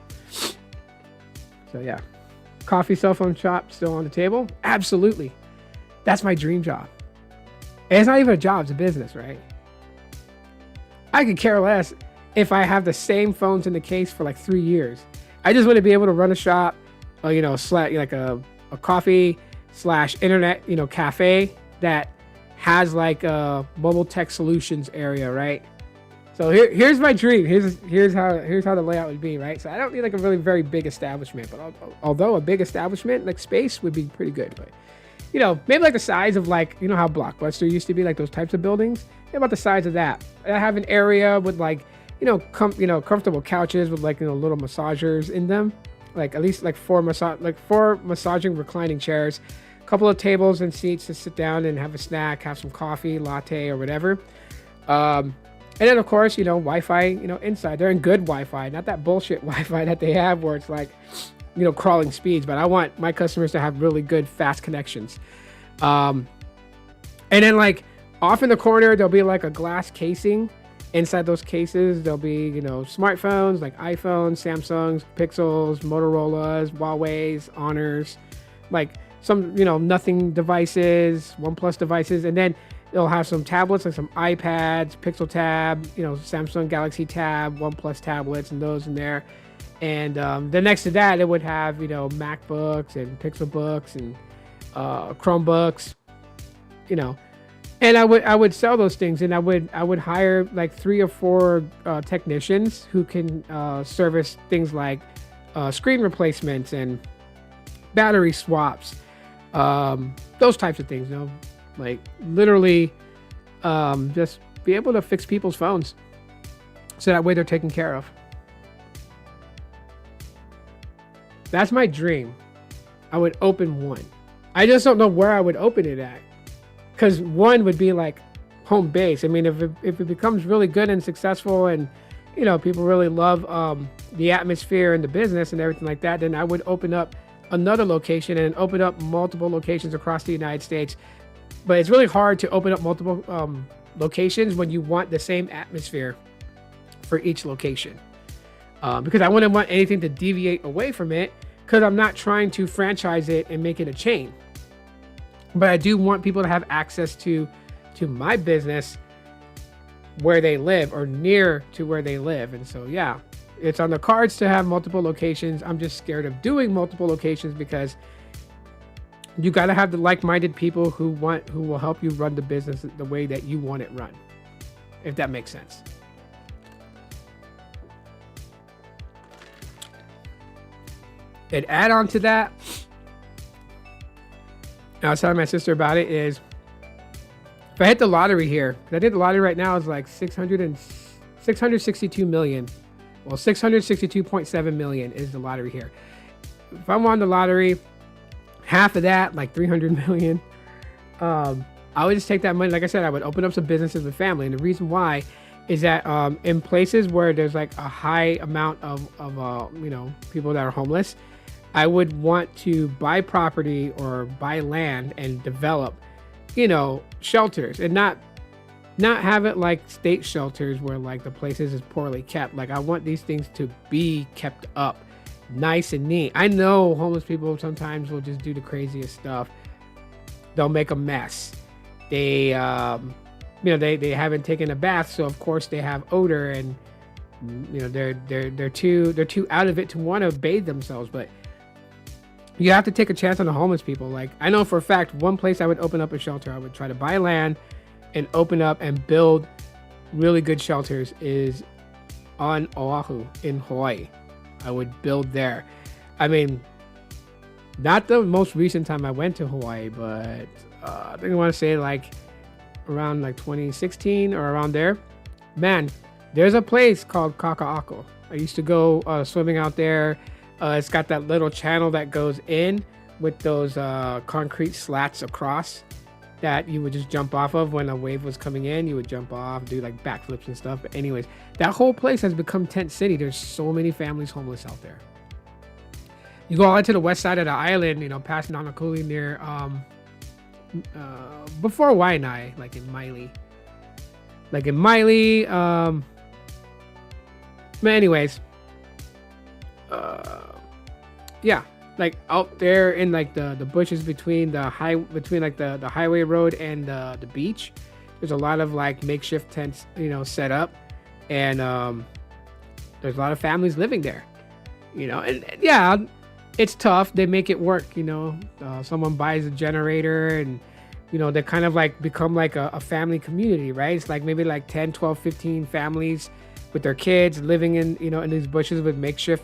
So yeah, coffee cell phone shop still on the table. Absolutely. That's my dream job. And it's not even a job, it's a business, right? I could care less if I have the same phones in the case for like 3 years. I just want to be able to run a shop, like a coffee slash internet, cafe that has like a mobile tech solutions area, right? So here's my dream. Here's how the layout would be, right? So I don't need like a really very big establishment, but although a big establishment like space would be pretty good, but maybe like the size of like how Blockbuster used to be, like those types of buildings, maybe about the size of that. I have an area with like comfortable couches with like little massagers in them, like at least like four massaging reclining chairs, a couple of tables and seats to sit down and have a snack, have some coffee, latte or whatever. And then of course, Wi-Fi, inside. They're in good Wi-Fi, not that bullshit Wi-Fi that they have where it's like, crawling speeds. But I want my customers to have really good, fast connections. And then like off in the corner, there'll be like a glass casing. Inside those cases, there'll be, smartphones like iPhones, Samsungs, Pixels, Motorola's, Huawei's, Honors, like some, nothing devices, OnePlus devices. And then it'll have some tablets, like some iPads, Pixel Tab, Samsung Galaxy Tab, OnePlus tablets, and those in there. And then next to that, it would have, MacBooks and Pixelbooks and Chromebooks, And I would sell those things, and I would hire like 3 or 4 technicians who can service things like screen replacements and battery swaps, those types of things, like literally just be able to fix people's phones so that way they're taken care of. That's my dream. I would open one. I just don't know where I would open it at, because one would be like home base. I mean, if it becomes really good and successful and people really love the atmosphere and the business and everything like that, then I would open up another location and open up multiple locations across the United States. But it's really hard to open up multiple locations when you want the same atmosphere for each location, because I wouldn't want anything to deviate away from it, because I'm not trying to franchise it and make it a chain. But I do want people to have access to my business where they live or near to where they live. And so, yeah, it's on the cards to have multiple locations. I'm just scared of doing multiple locations because you got to have the like-minded people who will help you run the business the way that you want it run, if that makes sense. And add on to that, I was telling my sister about it, is if I hit the lottery here, I think the lottery right now is like 662 million. Well, 662.7 million is the lottery here. If I won the lottery, half of that, like 300 million, I would just take that money. Like I said, I would open up some businesses with family. And the reason why is that in places where there's like a high amount of people that are homeless, I would want to buy property or buy land and develop, shelters, and not have it like state shelters where like the places is poorly kept. Like I want these things to be kept up nice and neat. I know homeless people sometimes will just do the craziest stuff. They'll make a mess. They they haven't taken a bath, so of course they have odor, and they're too out of it to want to bathe themselves. But you have to take a chance on the homeless people. Like I know for a fact, one place I would open up a shelter, I would try to buy land and open up and build really good shelters, is on Oahu in Hawaii. I would build there. I mean, not the most recent time I went to Hawaii, but I think I want to say like around like 2016 or around there. Man, there's a place called Kaka'ako. I used to go swimming out there. It's got that little channel that goes in with those concrete slats across that you would just jump off of when a wave was coming in. You would jump off, do like backflips and stuff. But anyways, that whole place has become tent city. There's so many families homeless out there. You go out to the west side of the island, past Nanakuli near before Waianae, like in Maile. But anyways, yeah, like out there in like the bushes between the highway road and the beach, there's a lot of like makeshift tents, set up, and there's a lot of families living there, and yeah, it's tough. They make it work, someone buys a generator, and they kind of like become like a family community, right? It's like maybe like 10, 12, 15 families with their kids living in, in these bushes with makeshift,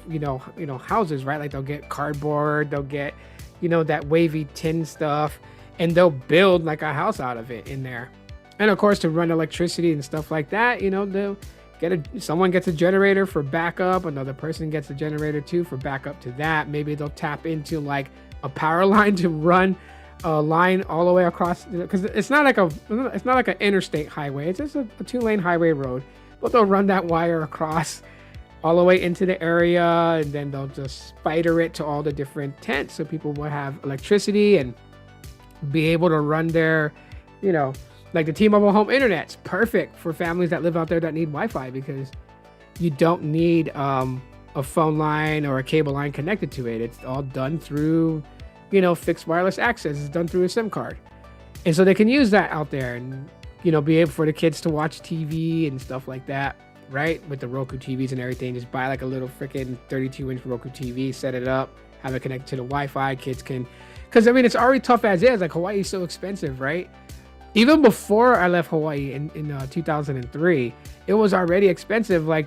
houses, right? Like they'll get cardboard, they'll get, that wavy tin stuff, and they'll build like a house out of it in there. And of course, to run electricity and stuff like that, they'll someone gets a generator for backup, another person gets a generator too for backup to that. Maybe they'll tap into like a power line to run a line all the way across, because it's not like an interstate highway. It's just a 2-lane highway road, but they'll run that wire across all the way into the area, and then they'll just spider it to all the different tents so people will have electricity and be able to run their, like the T-Mobile home internet's perfect for families that live out there that need Wi-Fi, because you don't need a phone line or a cable line connected to it. It's all done through, fixed wireless access. It's done through a SIM card. And so they can use that out there and, be able for the kids to watch TV and stuff like that, right? With the Roku TVs and everything. Just buy like a little freaking 32-inch Roku TV, set it up, have it connected to the Wi-Fi. Kids can, because it's already tough as is. Like Hawaii's so expensive, right? Even before I left Hawaii in 2003, it was already expensive. Like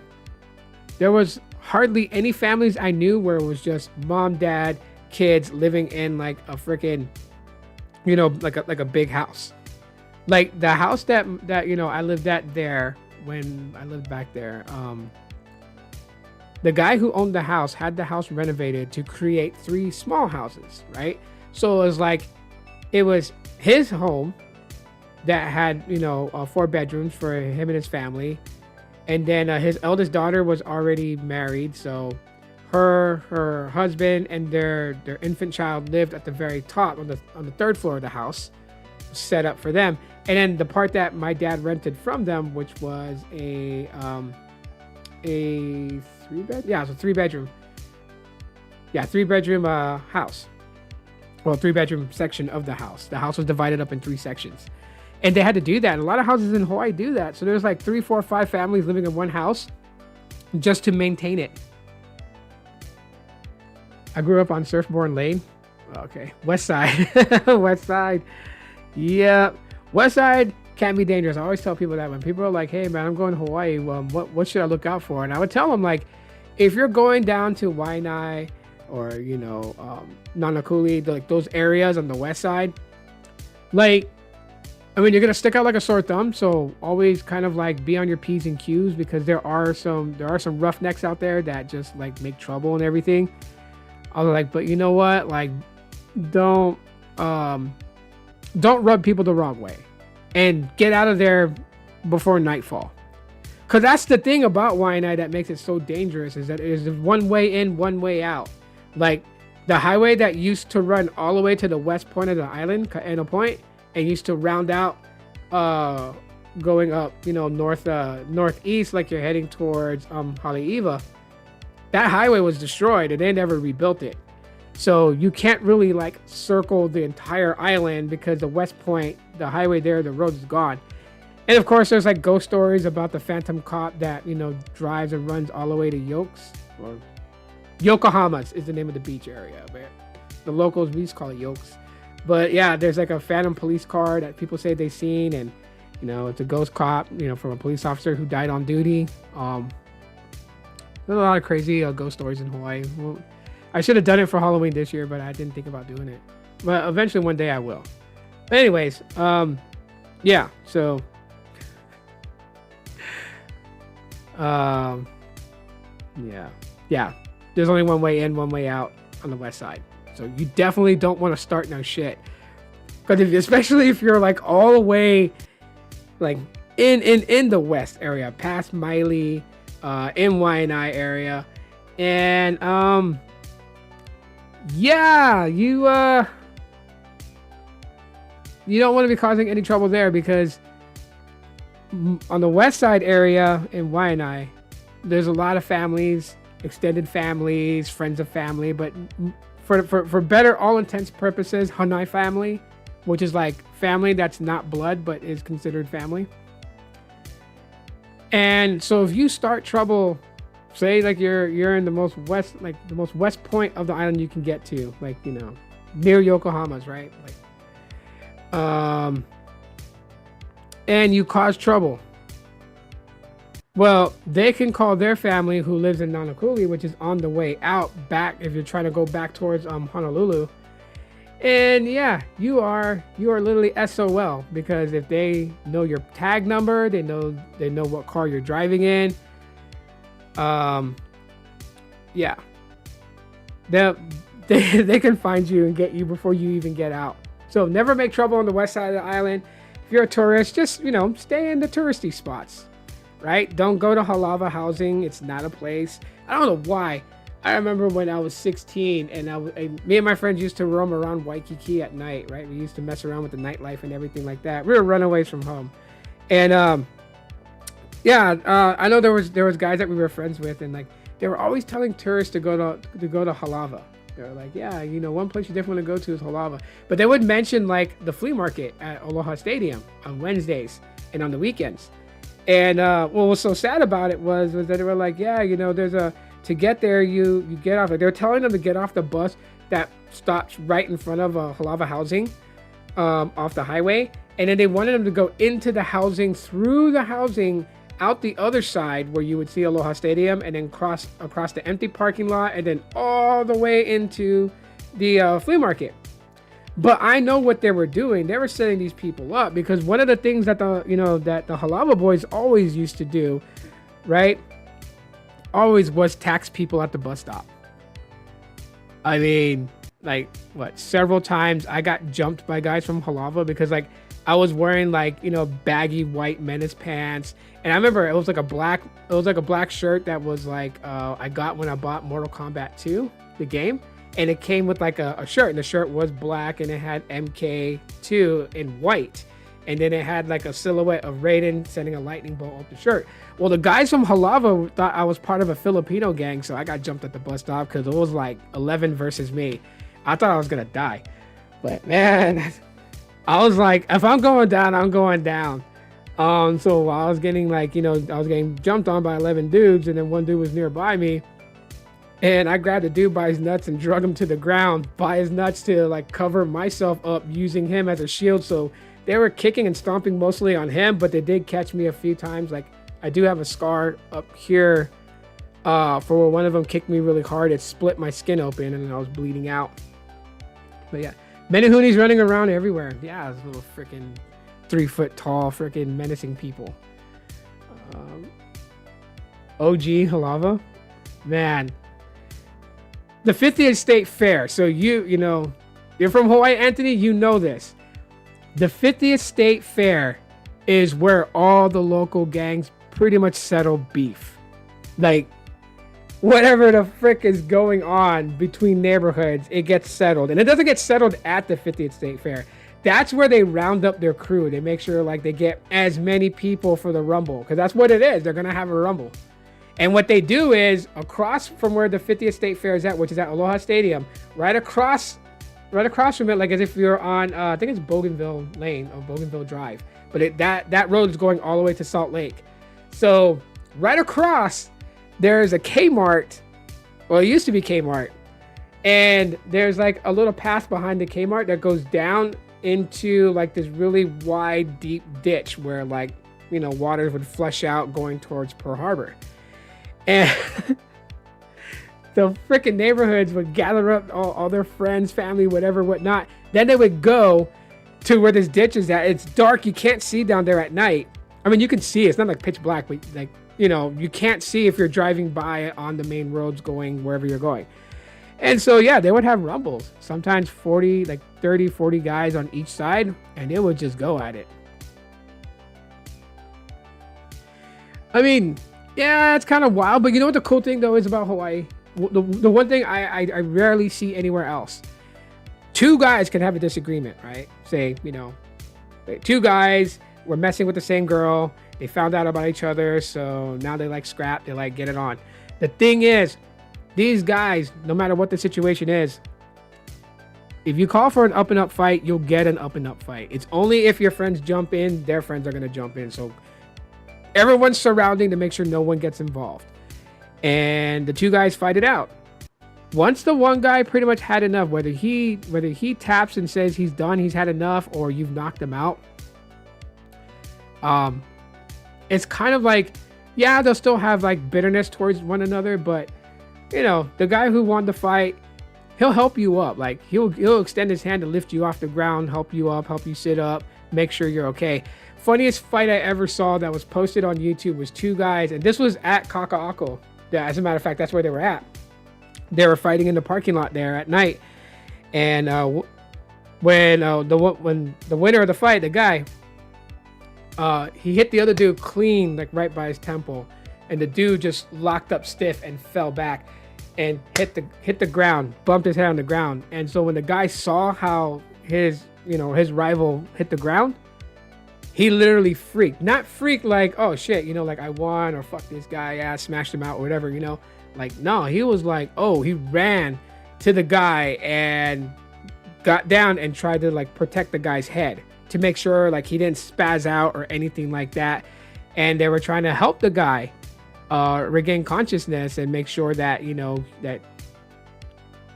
there was hardly any families I knew where it was just mom, dad, kids living in like a freaking, like a big house. Like the house that I lived at there when I lived back there. The guy who owned the house had the house renovated to create 3 small houses, right? So it was his home that had 4 bedrooms for him and his family, and then his eldest daughter was already married, so her husband and their infant child lived at the very top on the 3rd floor of the house, set up for them. And then the part that my dad rented from them, which was a 3-bedroom, 3-bedroom house. Well, 3-bedroom section of the house. The house was divided up in 3 sections. And they had to do that. And a lot of houses in Hawaii do that. So there's like 3, 4, 5 families living in one house just to maintain it. I grew up on Surfboard Lane. Okay. West Side. West Side. Yeah. West Side can be dangerous. I always tell people that when people are like, hey, man, I'm going to Hawaii. Well, what should I look out for? And I would tell them, like, if you're going down to Waianae or, Nanakuli, like those areas on the west side, like, you're going to stick out like a sore thumb. So always kind of like be on your P's and Q's, because there are some roughnecks out there that just like make trouble and everything. I was like, but you know what? Like, don't rub people the wrong way, and get out of there before nightfall. Because that's the thing about Waianae that makes it so dangerous, is that it is one way in, one way out. Like the highway that used to run all the way to the west point of the island, Kaena Point, and used to round out going up, northeast, like you're heading towards Haleiwa. That highway was destroyed and they never rebuilt it. So you can't really like circle the entire island, because the west point, the highway there, the road is gone. And of course, there's like ghost stories about the phantom cop that, drives and runs all the way to Yokohama's is the name of the beach area, but the locals, we just call it Yokes. But yeah, there's like a phantom police car that people say they've seen, and it's a ghost cop, from a police officer who died on duty. There's a lot of crazy ghost stories in Hawaii. Well, I should have done it for Halloween this year, but I didn't think about doing it. But eventually one day I will. But anyways, yeah, so yeah. There's only one way in, one way out on the west side. So you definitely don't want to start no shit. Because especially if you're like all the way like in the west area, past Maile, in Waianae area. And yeah, you don't want to be causing any trouble there, because on the west side area in Waianae, there's a lot of families, extended families, friends of family, but for better all intents purposes, Hanai family, which is like family that's not blood but is considered family. And so if you start trouble say like you're in the most west, like the most west point of the island you can get to, like, you know, near Yokohama's, right? Like, and you cause trouble. Well, they can call their family who lives in Nanakuli, which is on the way out back if you're trying to go back towards Honolulu. And yeah, you are literally SOL, because if they know your tag number, they know what car you're driving in. Yeah, they can find you and get you before you even get out. So never make trouble on the west side of the island. If you're a tourist, just, you know, stay in the touristy spots, right? Don't go to Halava housing. It's not a place. I don't know why. I remember when I was 16 and me and my friends used to roam around Waikiki at night, right? We used to mess around with the nightlife and everything like that. We were runaways from home. And I know there was guys that we were friends with, and like they were always telling tourists to go to Halava. They were like, yeah, you know, one place you definitely want to go to is Halava. But they would mention like the flea market at Aloha Stadium on Wednesdays and on the weekends. And what was so sad about it was that they were like, yeah, you know, to get there, you get off. Like, they were telling them to get off the bus that stops right in front of Halava housing, off the highway, and then they wanted them to go into the housing, through the housing, out the other side where you would see Aloha Stadium, and then cross across the empty parking lot, and then all the way into the flea market. But I know what they were doing. They were setting these people up, because one of the things that the Halava boys always used to do, right, always was tax people at the bus stop. I mean, like, several times I got jumped by guys from Halava because, like, I was wearing, like, you know, baggy white Menace pants, and I remember it was like a black shirt that was like I got when I bought Mortal Kombat 2, the game, and it came with like a shirt, and the shirt was black, and it had MK2 in white, and then it had like a silhouette of Raiden sending a lightning bolt up the shirt. Well, the guys from Halava thought I was part of a Filipino gang, so I got jumped at the bus stop because it was like 11 versus me. I thought I was gonna die, but man, I was like, if I'm going down, I'm going down. So I was getting, like, you know, I was getting jumped on by 11 dudes, and then one dude was nearby me, and I grabbed a dude by his nuts and drug him to the ground by his nuts to like cover myself up, using him as a shield. So they were kicking and stomping mostly on him, but they did catch me a few times. Like, I do have a scar up here for where one of them kicked me really hard. It split my skin open, and I was bleeding out. But yeah, Menahunis running around everywhere. Yeah, those little freaking 3-foot tall freaking menacing people. OG Halava, man. The 50th State Fair. So you know, you're from Hawaii, Anthony. You know this. The 50th State Fair is where all the local gangs pretty much settle beef. Like, whatever the frick is going on between neighborhoods, it gets settled. And it doesn't get settled at the 50th State Fair. That's where they round up their crew. They make sure, like, they get as many people for the Rumble, because that's what it is. They're going to have a Rumble. And what they do is, across from where the 50th State Fair is at, which is at Aloha Stadium, right across from it, like as if you're on, I think it's Bougainville Lane or Bougainville Drive. But that road is going all the way to Salt Lake. So right across, there's a Kmart. Well, it used to be Kmart. And there's like a little path behind the Kmart that goes down into like this really wide, deep ditch where, like, you know, waters would flush out going towards Pearl Harbor. And the freaking neighborhoods would gather up all their friends, family, whatever, whatnot. Then they would go to where this ditch is at. It's dark. You can't see down there at night. I mean, you can see. It's not like pitch black, but, like, you know, you can't see if you're driving by on the main roads going wherever you're going. And so, yeah, they would have rumbles. Sometimes 40, like 30, 40 guys on each side, and they would just go at it. I mean, yeah, it's kind of wild, but you know what the cool thing, though, is about Hawaii? The one thing I rarely see anywhere else. Two guys can have a disagreement, right? Say, you know, two guys were messing with the same girl. They found out about each other, so now they like scrap. They like get it on. The thing is, these guys, no matter what the situation is, if you call for an up and up fight, you'll get an up and up fight. It's only if your friends jump in, their friends are going to jump in. So everyone's surrounding to make sure no one gets involved. and the two guys fight it out. Once the one guy pretty much had enough, whether he taps and says he's done, he's had enough, or you've knocked him out, it's kind of like, yeah, they'll still have like bitterness towards one another, but you know, the guy who won the fight, he'll help you up. Like he'll extend his hand to lift you off the ground, help you up, help you sit up, make sure you're okay. Funniest fight I ever saw that was posted on YouTube was two guys, and this was at Kaka'ako. Yeah, as a matter of fact, that's where they were at. They were fighting in the parking lot there at night, and when the winner of the fight, the guy, he hit the other dude clean, like right by his temple, and the dude just locked up stiff and fell back and hit the ground, bumped his head on the ground. And so when the guy saw how his rival hit the ground, he literally freaked. Not freaked like, oh shit, like I won, or fuck this guy, yeah, I smashed him out or whatever, Like, no, he was like, oh, he ran to the guy and got down and tried to like protect the guy's head to make sure like he didn't spaz out or anything like that. And they were trying to help the guy regain consciousness and make sure that,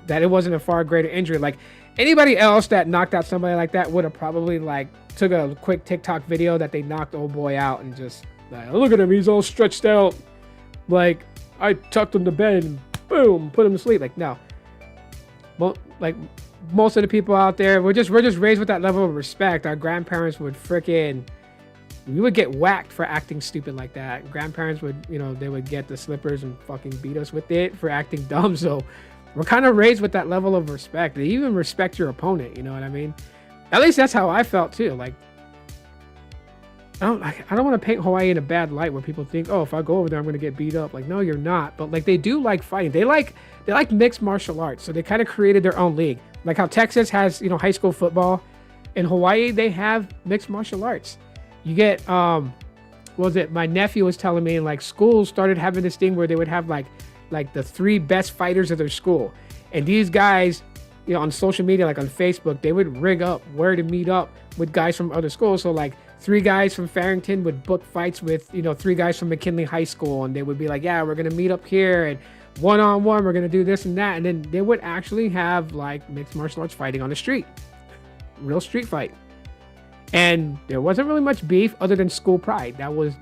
that it wasn't a far greater injury. Like anybody else that knocked out somebody like that would have probably like took a quick TikTok video that they knocked old boy out and just like, look at him, he's all stretched out. Like, I tucked him to bed and boom, put him to sleep. Like, no. Well, like most of the people out there, we're just raised with that level of respect. Our grandparents would we would get whacked for acting stupid like that. Grandparents would, they would get the slippers and fucking beat us with it for acting dumb. So we're kind of raised with that level of respect. They even respect your opponent, you know what I mean? At least that's how I felt too. Like, I don't want to paint Hawaii in a bad light where people think, oh, if I go over there, I'm going to get beat up. Like, no, you're not. But like, they do like fighting. They like mixed martial arts. So they kind of created their own league. Like how Texas has, high school football. In Hawaii, they have mixed martial arts. You get, what was it? My nephew was telling me, like, schools started having this thing where they would have like the 3 best fighters of their school. And these guys, on social media, like on Facebook, they would rig up where to meet up with guys from other schools. So like 3 guys from Farrington would book fights with, 3 guys from McKinley High School. And they would be like, yeah, we're going to meet up here and one-on-one, we're going to do this and that. And then they would actually have like mixed martial arts fighting on the street. Real street fight. And there wasn't really much beef other than school pride. That was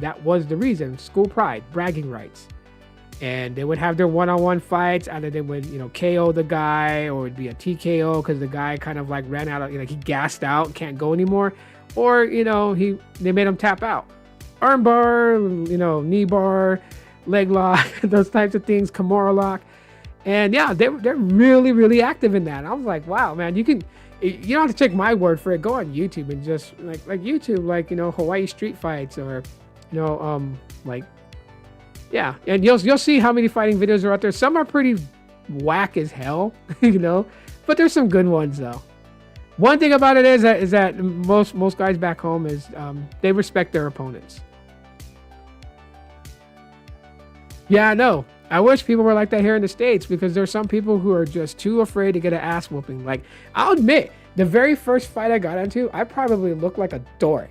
the reason. School pride, bragging rights. And they would have their one-on-one fights. Either they would, KO the guy, or it'd be a TKO because the guy kind of like ran out of, he gassed out, can't go anymore. Or, they made him tap out. Arm bar, knee bar, leg lock, those types of things, Kimura lock. And yeah, they're really, really active in that. I was like, wow, man, you don't have to take my word for it. Go on YouTube and just like YouTube, like, Hawaii street fights, or, like, yeah. And you'll see how many fighting videos are out there. Some are pretty whack as hell, but there's some good ones though. One thing about it is that most guys back home is they respect their opponents. Yeah, I know. I wish people were like that here in the States, because there's some people who are just too afraid to get an ass whooping. Like, I'll admit, the very first fight I got into, I probably looked like a dork.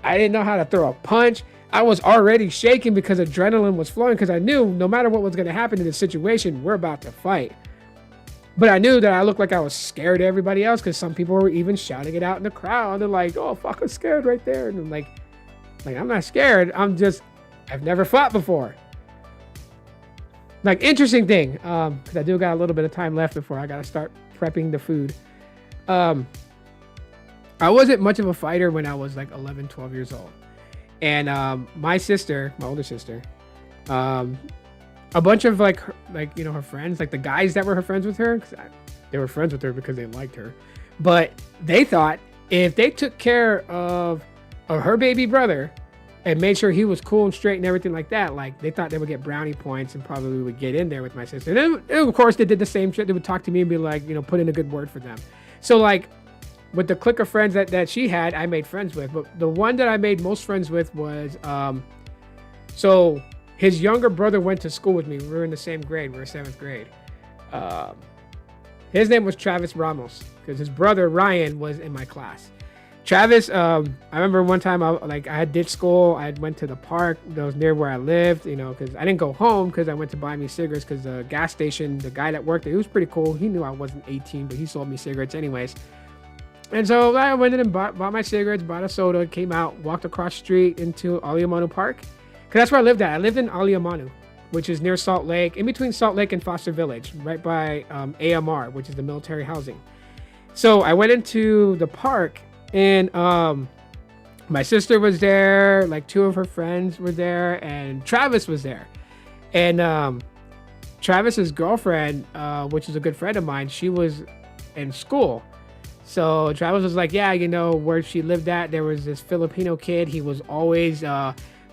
I didn't know how to throw a punch. I was already shaking because adrenaline was flowing, because I knew no matter what was going to happen in this situation, we're about to fight. But I knew that I looked like I was scared of everybody else, because some people were even shouting it out in the crowd. They're like, oh, fuck, I'm scared right there. And I'm like, I'm not scared. I've never fought before. Like, interesting thing, because I do got a little bit of time left before I got to start prepping the food. I wasn't much of a fighter when I was like 11, 12 years old. And my older sister, a bunch of like her friends, like the guys that were her friends with her, they were friends with her because they liked her. But they thought if they took care of her baby brother and made sure he was cool and straight and everything like that, like they thought they would get brownie points and probably would get in there with my sister. And then, of course, they did the same shit. They would talk to me and be like, put in a good word for them. So like with the clique of friends that she had, I made friends with. But the one that I made most friends with was, so his younger brother went to school with me. We were in the same grade. We were 7th grade. His name was Travis Ramos, because his brother Ryan was in my class. Travis, I remember one time I had ditched school. I went to the park that was near where I lived, because I didn't go home because I went to buy me cigarettes because the gas station, the guy that worked there, he was pretty cool. He knew I wasn't 18, but he sold me cigarettes anyways. And so I went in and bought my cigarettes, bought a soda, came out, walked across the street into Aliamanu Park. Because that's where I lived at. I lived in Aliamanu, which is near Salt Lake, in between Salt Lake and Foster Village, right by AMR, which is the military housing. So I went into the park, and my sister was there, like 2 of her friends were there, and Travis was there. And Travis's girlfriend, which is a good friend of mine, she was in school. So Travis was like, yeah, where she lived at, there was this Filipino kid. He was always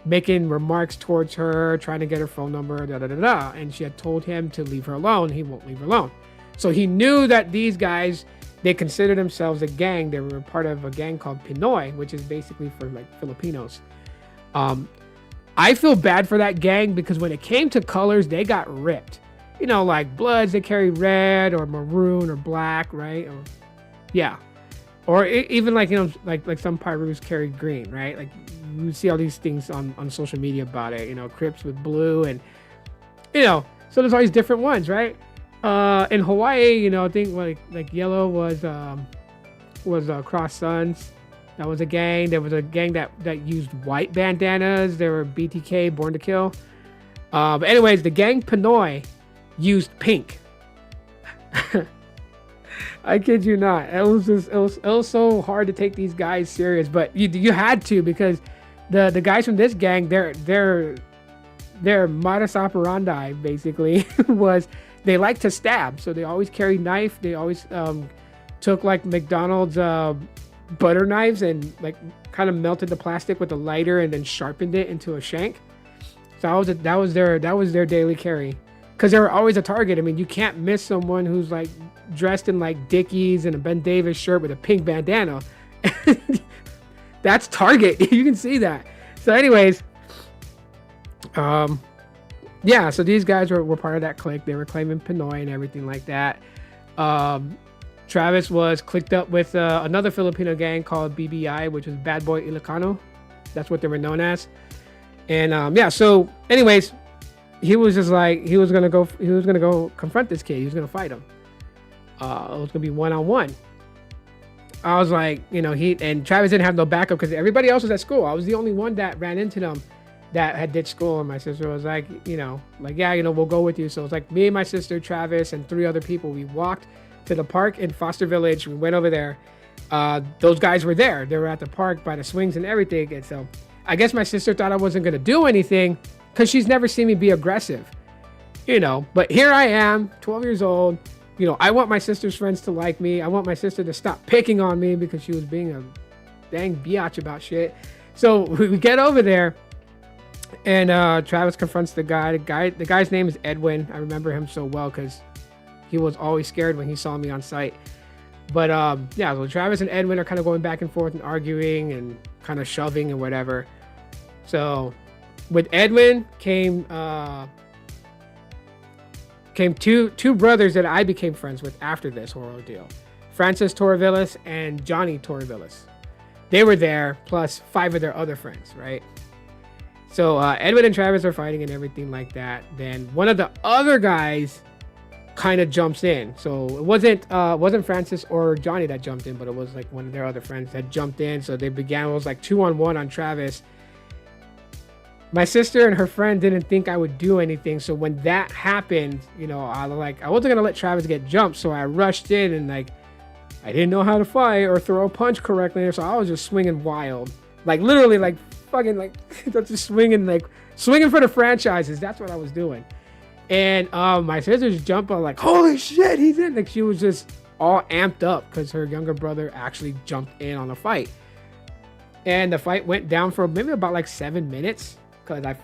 making remarks towards her, trying to get her phone number, da-da-da-da. And she had told him to leave her alone. He won't leave her alone. So he knew that these guys, they considered themselves a gang. They were part of a gang called Pinoy, which is basically for like Filipinos. I feel bad for that gang because when it came to colors, they got ripped. Like Bloods, they carry red or maroon or black, right? Yeah. Or even like, like some Pyrus carry green, right? Like you see all these things on social media about it, Crips with blue and, so there's all these different ones, right? In Hawaii, I think like yellow was Cross Suns. That was a gang. There was a gang that used white bandanas. They were BTK, Born to Kill. But anyways, the gang Pinoy used pink. I kid you not. It was so hard to take these guys serious, but you had to, because the guys from this gang, their modus operandi basically was they like to stab. So they always carried knife. They always took like McDonald's butter knives and like kind of melted the plastic with a lighter and then sharpened it into a shank. So that was their daily carry, because they were always a target. I mean, you can't miss someone who's like dressed in like Dickies and a Ben Davis shirt with a pink bandana. That's target. You can see that. So anyways, yeah, so these guys were part of that clique. They were claiming Pinoy and everything like that. Travis was clicked up with another Filipino gang called BBI, which was Bad Boy Ilocano. That's what they were known as. And yeah, so anyways, he was just like, he was gonna go confront this kid. He was gonna fight him. It was gonna be one-on-one. I was like, and Travis didn't have no backup because everybody else was at school. I was the only one that ran into them that had ditched school, and my sister was like, yeah, we'll go with you. So it was like me and my sister, Travis, and 3 other people. We walked to the park in Foster Village. We went over there. Those guys were there. They were at the park by the swings and everything. And so I guess my sister thought I wasn't gonna do anything because she's never seen me be aggressive, But here I am, 12 years old. I want my sister's friends to like me. I want my sister to stop picking on me because she was being a dang biatch about shit. So we get over there, and Travis confronts the guy. The guy's name is Edwin. I remember him so well because he was always scared when he saw me on sight. But yeah, so Travis and Edwin are kind of going back and forth and arguing and kind of shoving and whatever. So with Edwin came two brothers that I became friends with after this whole ordeal. Francis Torrivillas and Johnny Torrivillas. They were there, plus 5 of their other friends, right? So Edwin and Travis are fighting and everything like that. Then one of the other guys kind of jumps in. So it wasn't Francis or Johnny that jumped in, but it was like one of their other friends that jumped in. So they began, it was like 2-on-1 on Travis. My sister and her friend didn't think I would do anything. So when that happened, I wasn't going to let Travis get jumped. So I rushed in and I didn't know how to fight or throw a punch correctly. So I was just swinging wild, like literally like fucking like just swinging for the franchises. That's what I was doing. And my sister's jumping like, holy shit, he's in. Like she was just all amped up because her younger brother actually jumped in on the fight. And the fight went down for maybe about like 7 minutes. Because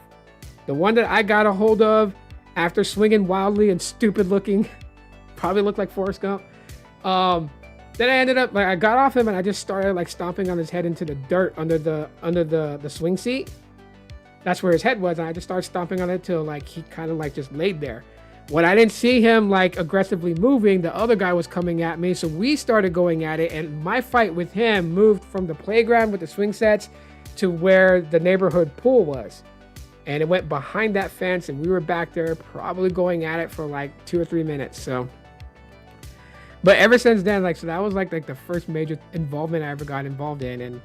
the one that I got a hold of after swinging wildly and stupid looking, probably looked like Forrest Gump. Then I ended up I got off him and I just started like stomping on his head into the dirt under the swing seat. That's where his head was, and I just started stomping on it till like he kind of like just laid there. When I didn't see him like aggressively moving, the other guy was coming at me. So we started going at it, and my fight with him moved from the playground with the swing sets to where the neighborhood pool was. And it went behind that fence, and we were back there probably going at it for like 2 or 3 minutes. So, but ever since then, like, so that was like the first major involvement I ever got involved in. And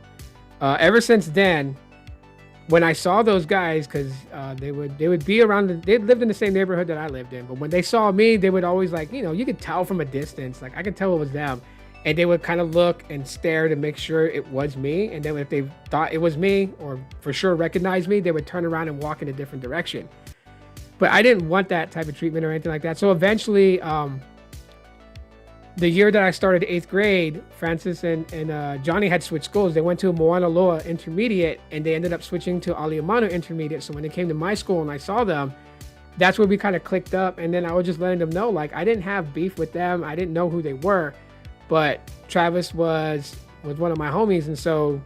ever since then, when I saw those guys, because they would be around, they lived in the same neighborhood that I lived in, but when they saw me, they would always, like, you know, you could tell from a distance, like I could tell it was them, and they would kind of look and stare to make sure it was me, and then if they thought it was me or for sure recognized me, they would turn around and walk in a different direction. But I didn't want that type of treatment or anything like that. So eventually, the year that I started 8th grade, Francis and Johnny had switched schools. They went to Moana Loa Intermediate, and they ended up switching to Aliamanu Intermediate. So when they came to my school and I saw them, that's where we kind of clicked up. And then I was just letting them know, like, I didn't have beef with them. I didn't know who they were, but Travis was one of my homies. And so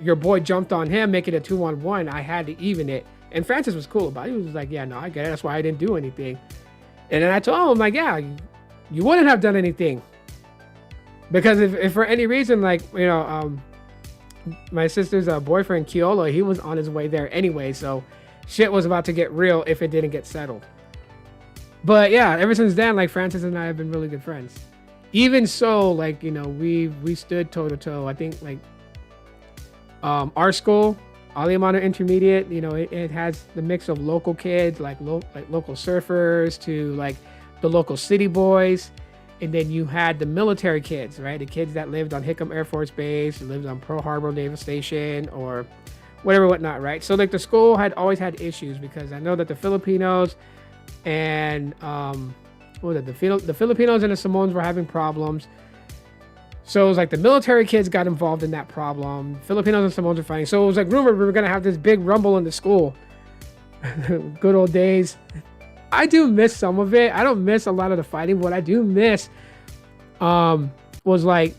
your boy jumped on him, making it a 2-on-1. I had to even it. And Francis was cool about it. He was like, yeah, no, I get it. That's why I didn't do anything. And then I told him, like, yeah, you wouldn't have done anything. Because if for any reason, like, you know, my sister's boyfriend, Keola, he was on his way there anyway. So shit was about to get real if it didn't get settled. But yeah, ever since then, like, Francis and I have been really good friends. Even so, like, you know, we stood toe to toe. I think, like, our school, Aliamanu Intermediate, you know, it has the mix of local kids, like local surfers, to like the local city boys. And then you had the military kids, right? The kids that lived on Hickam Air Force Base, lived on Pearl Harbor Naval Station, or whatever, whatnot, right? So like the school had always had issues, because I know that the Filipinos and what was it? The Filipinos and the Samoans were having problems. So it was like the military kids got involved in that problem. Filipinos and Samoans were fighting. So it was like rumored we were gonna have this big rumble in the school. Good old days. I do miss some of it. I don't miss a lot of the fighting. What I do miss was like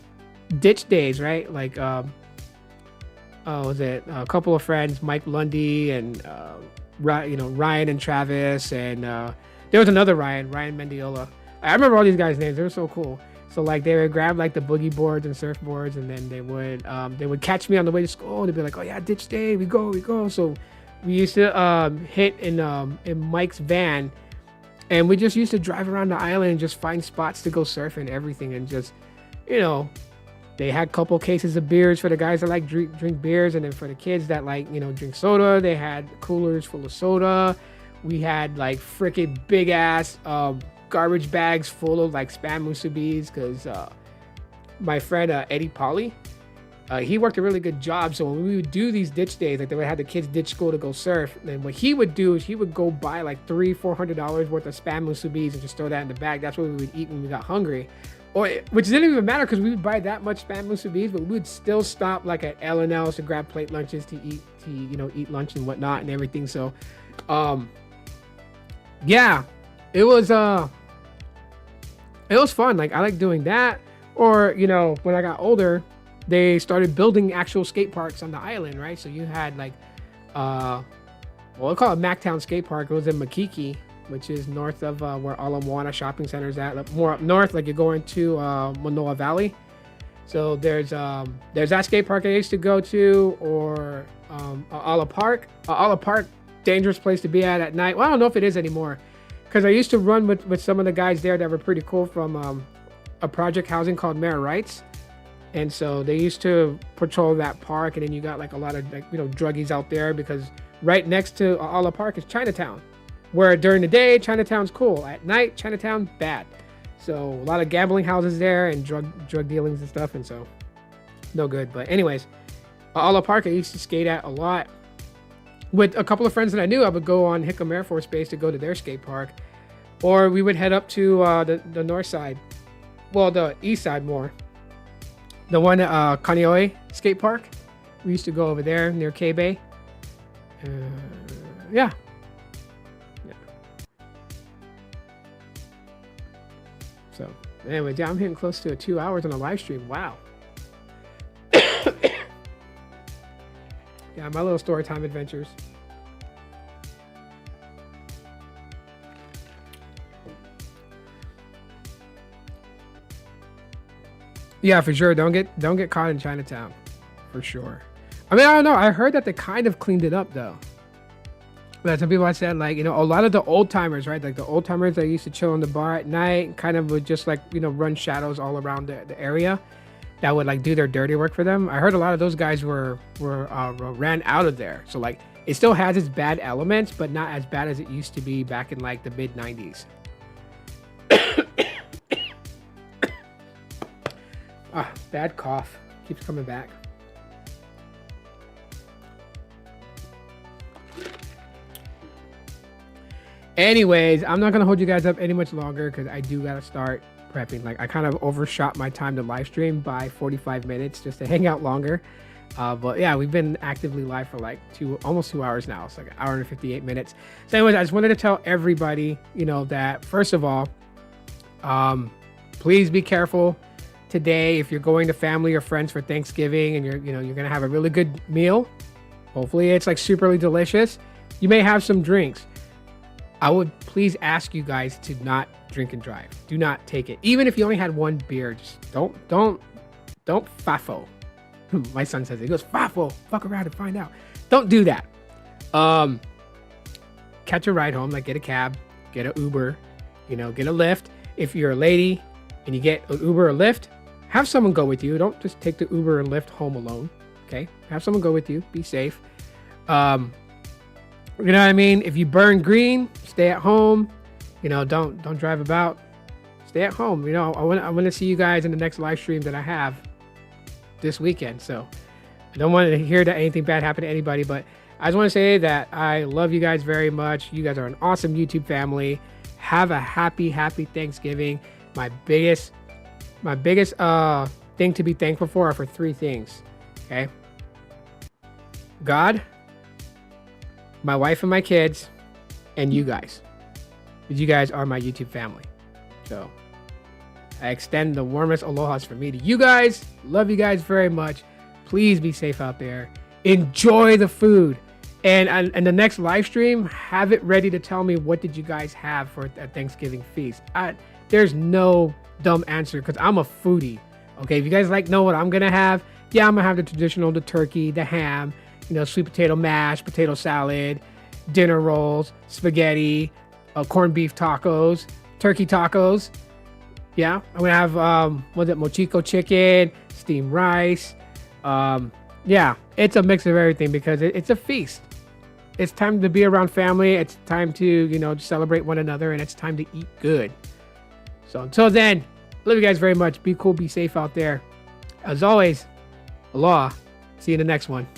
ditch days, right? Like was it a couple of friends, Mike Lundy and Ryan and Travis, and there was another Ryan Mendiola. I remember all these guys' names. They were so cool. So like they would grab like the boogie boards and surfboards, and then they would catch me on the way to school, and they'd be like, "Oh yeah, ditch day, we go." So we used to hit in Mike's van, and we just used to drive around the island and just find spots to go surf and everything, and just, you know, they had a couple cases of beers for the guys that like drink beers, and then for the kids that like, you know, drink soda, they had coolers full of soda. We had like freaking big ass garbage bags full of like spam musubis, because my friend Eddie Polly, he worked a really good job. So when we would do these ditch days, like they would have the kids ditch school to go surf, then what he would do is he would go buy like $300-400 worth of spam musubis and just throw that in the bag. That's what we would eat when we got hungry. Which didn't even matter, because we would buy that much spam musubis, but we would still stop like at L&L's to grab plate lunches to eat lunch and whatnot and everything. So yeah, it was fun. Like I like doing that. Or, you know, when I got older, they started building actual skate parks on the island, right? So you had like I call it Mactown Skate Park. It was in Makiki, which is north of where Ala Moana Shopping Center is at. Like, more up north, like you're going to Manoa Valley. So there's that skate park I used to go to, or Ala Park. Ala Park, dangerous place to be at night. Well, I don't know if it is anymore, because I used to run with some of the guys there that were pretty cool from a project housing called Mayor Rights. And so they used to patrol that park, and then you got like a lot of, like, you know, druggies out there, because right next to Ala Park is Chinatown, where during the day Chinatown's cool, at night Chinatown bad. So a lot of gambling houses there and drug dealings and stuff, and so no good. But anyways, Ala Park I used to skate at a lot with a couple of friends that I knew. I would go on Hickam Air Force Base to go to their skate park, or we would head up to the north side, well, the east side more. The one at Kaneohe Skate Park. We used to go over there near K-Bay. Yeah. So, anyway, yeah, I'm hitting close to 2 hours on a live stream. Wow. Yeah, my little story time adventures. Yeah, for sure. Don't get caught in Chinatown, for sure. I mean, I don't know. I heard that they kind of cleaned it up though. But some people have said like, a lot of the old timers, right? Like the old timers that used to chill in the bar at night, kind of would just like, run shadows all around the area that would like do their dirty work for them. I heard a lot of those guys were ran out of there. So like it still has its bad elements, but not as bad as it used to be back in like the mid 90s. Bad cough keeps coming back. Anyways, I'm not gonna hold you guys up any much longer because I do gotta start prepping. Like I kind of overshot my time to live stream by 45 minutes just to hang out longer. But yeah, we've been actively live for like almost 2 hours now. It's like an hour and 58 minutes. So anyways, I just wanted to tell everybody, that first of all, please be careful today if you're going to family or friends for Thanksgiving and you're gonna have a really good meal. Hopefully it's like superly delicious. You may have some drinks. I would please ask you guys to not drink and drive. Do not take it. Even if you only had one beer, just don't faffo. My son says it. He goes, faffo, fuck around and find out. Don't do that. Catch a ride home, like get a cab, get an Uber, get a Lyft. If you're a lady and you get an Uber or Lyft, have someone go with you. Don't just take the Uber and Lyft home alone. Okay? Have someone go with you. Be safe. You know what I mean? If you burn green, stay at home. Don't drive about. Stay at home. I want to see you guys in the next live stream that I have this weekend. So I don't want to hear that anything bad happened to anybody, but I just want to say that I love you guys very much. You guys are an awesome YouTube family. Have a happy Thanksgiving. My biggest thing to be thankful for are for 3 things. Okay? God, my wife and my kids, and you guys. You guys are my YouTube family. So I extend the warmest alohas from me to you guys. Love you guys very much. Please be safe out there. Enjoy the food. And the next live stream, have it ready to tell me what did you guys have for a Thanksgiving feast. There's no dumb answer because I'm a foodie. Okay, if you guys know what I'm gonna have, yeah, I'm gonna have the turkey, the ham, sweet potato mash, potato salad, dinner rolls, spaghetti, corned beef tacos, turkey tacos. Yeah, I'm gonna have mochico chicken, steamed rice. Yeah, it's a mix of everything because it's a feast. It's time to be around family. It's time to celebrate one another, and it's time to eat good. So until then, love you guys very much. Be cool, be safe out there. As always, Allah. See you in the next one.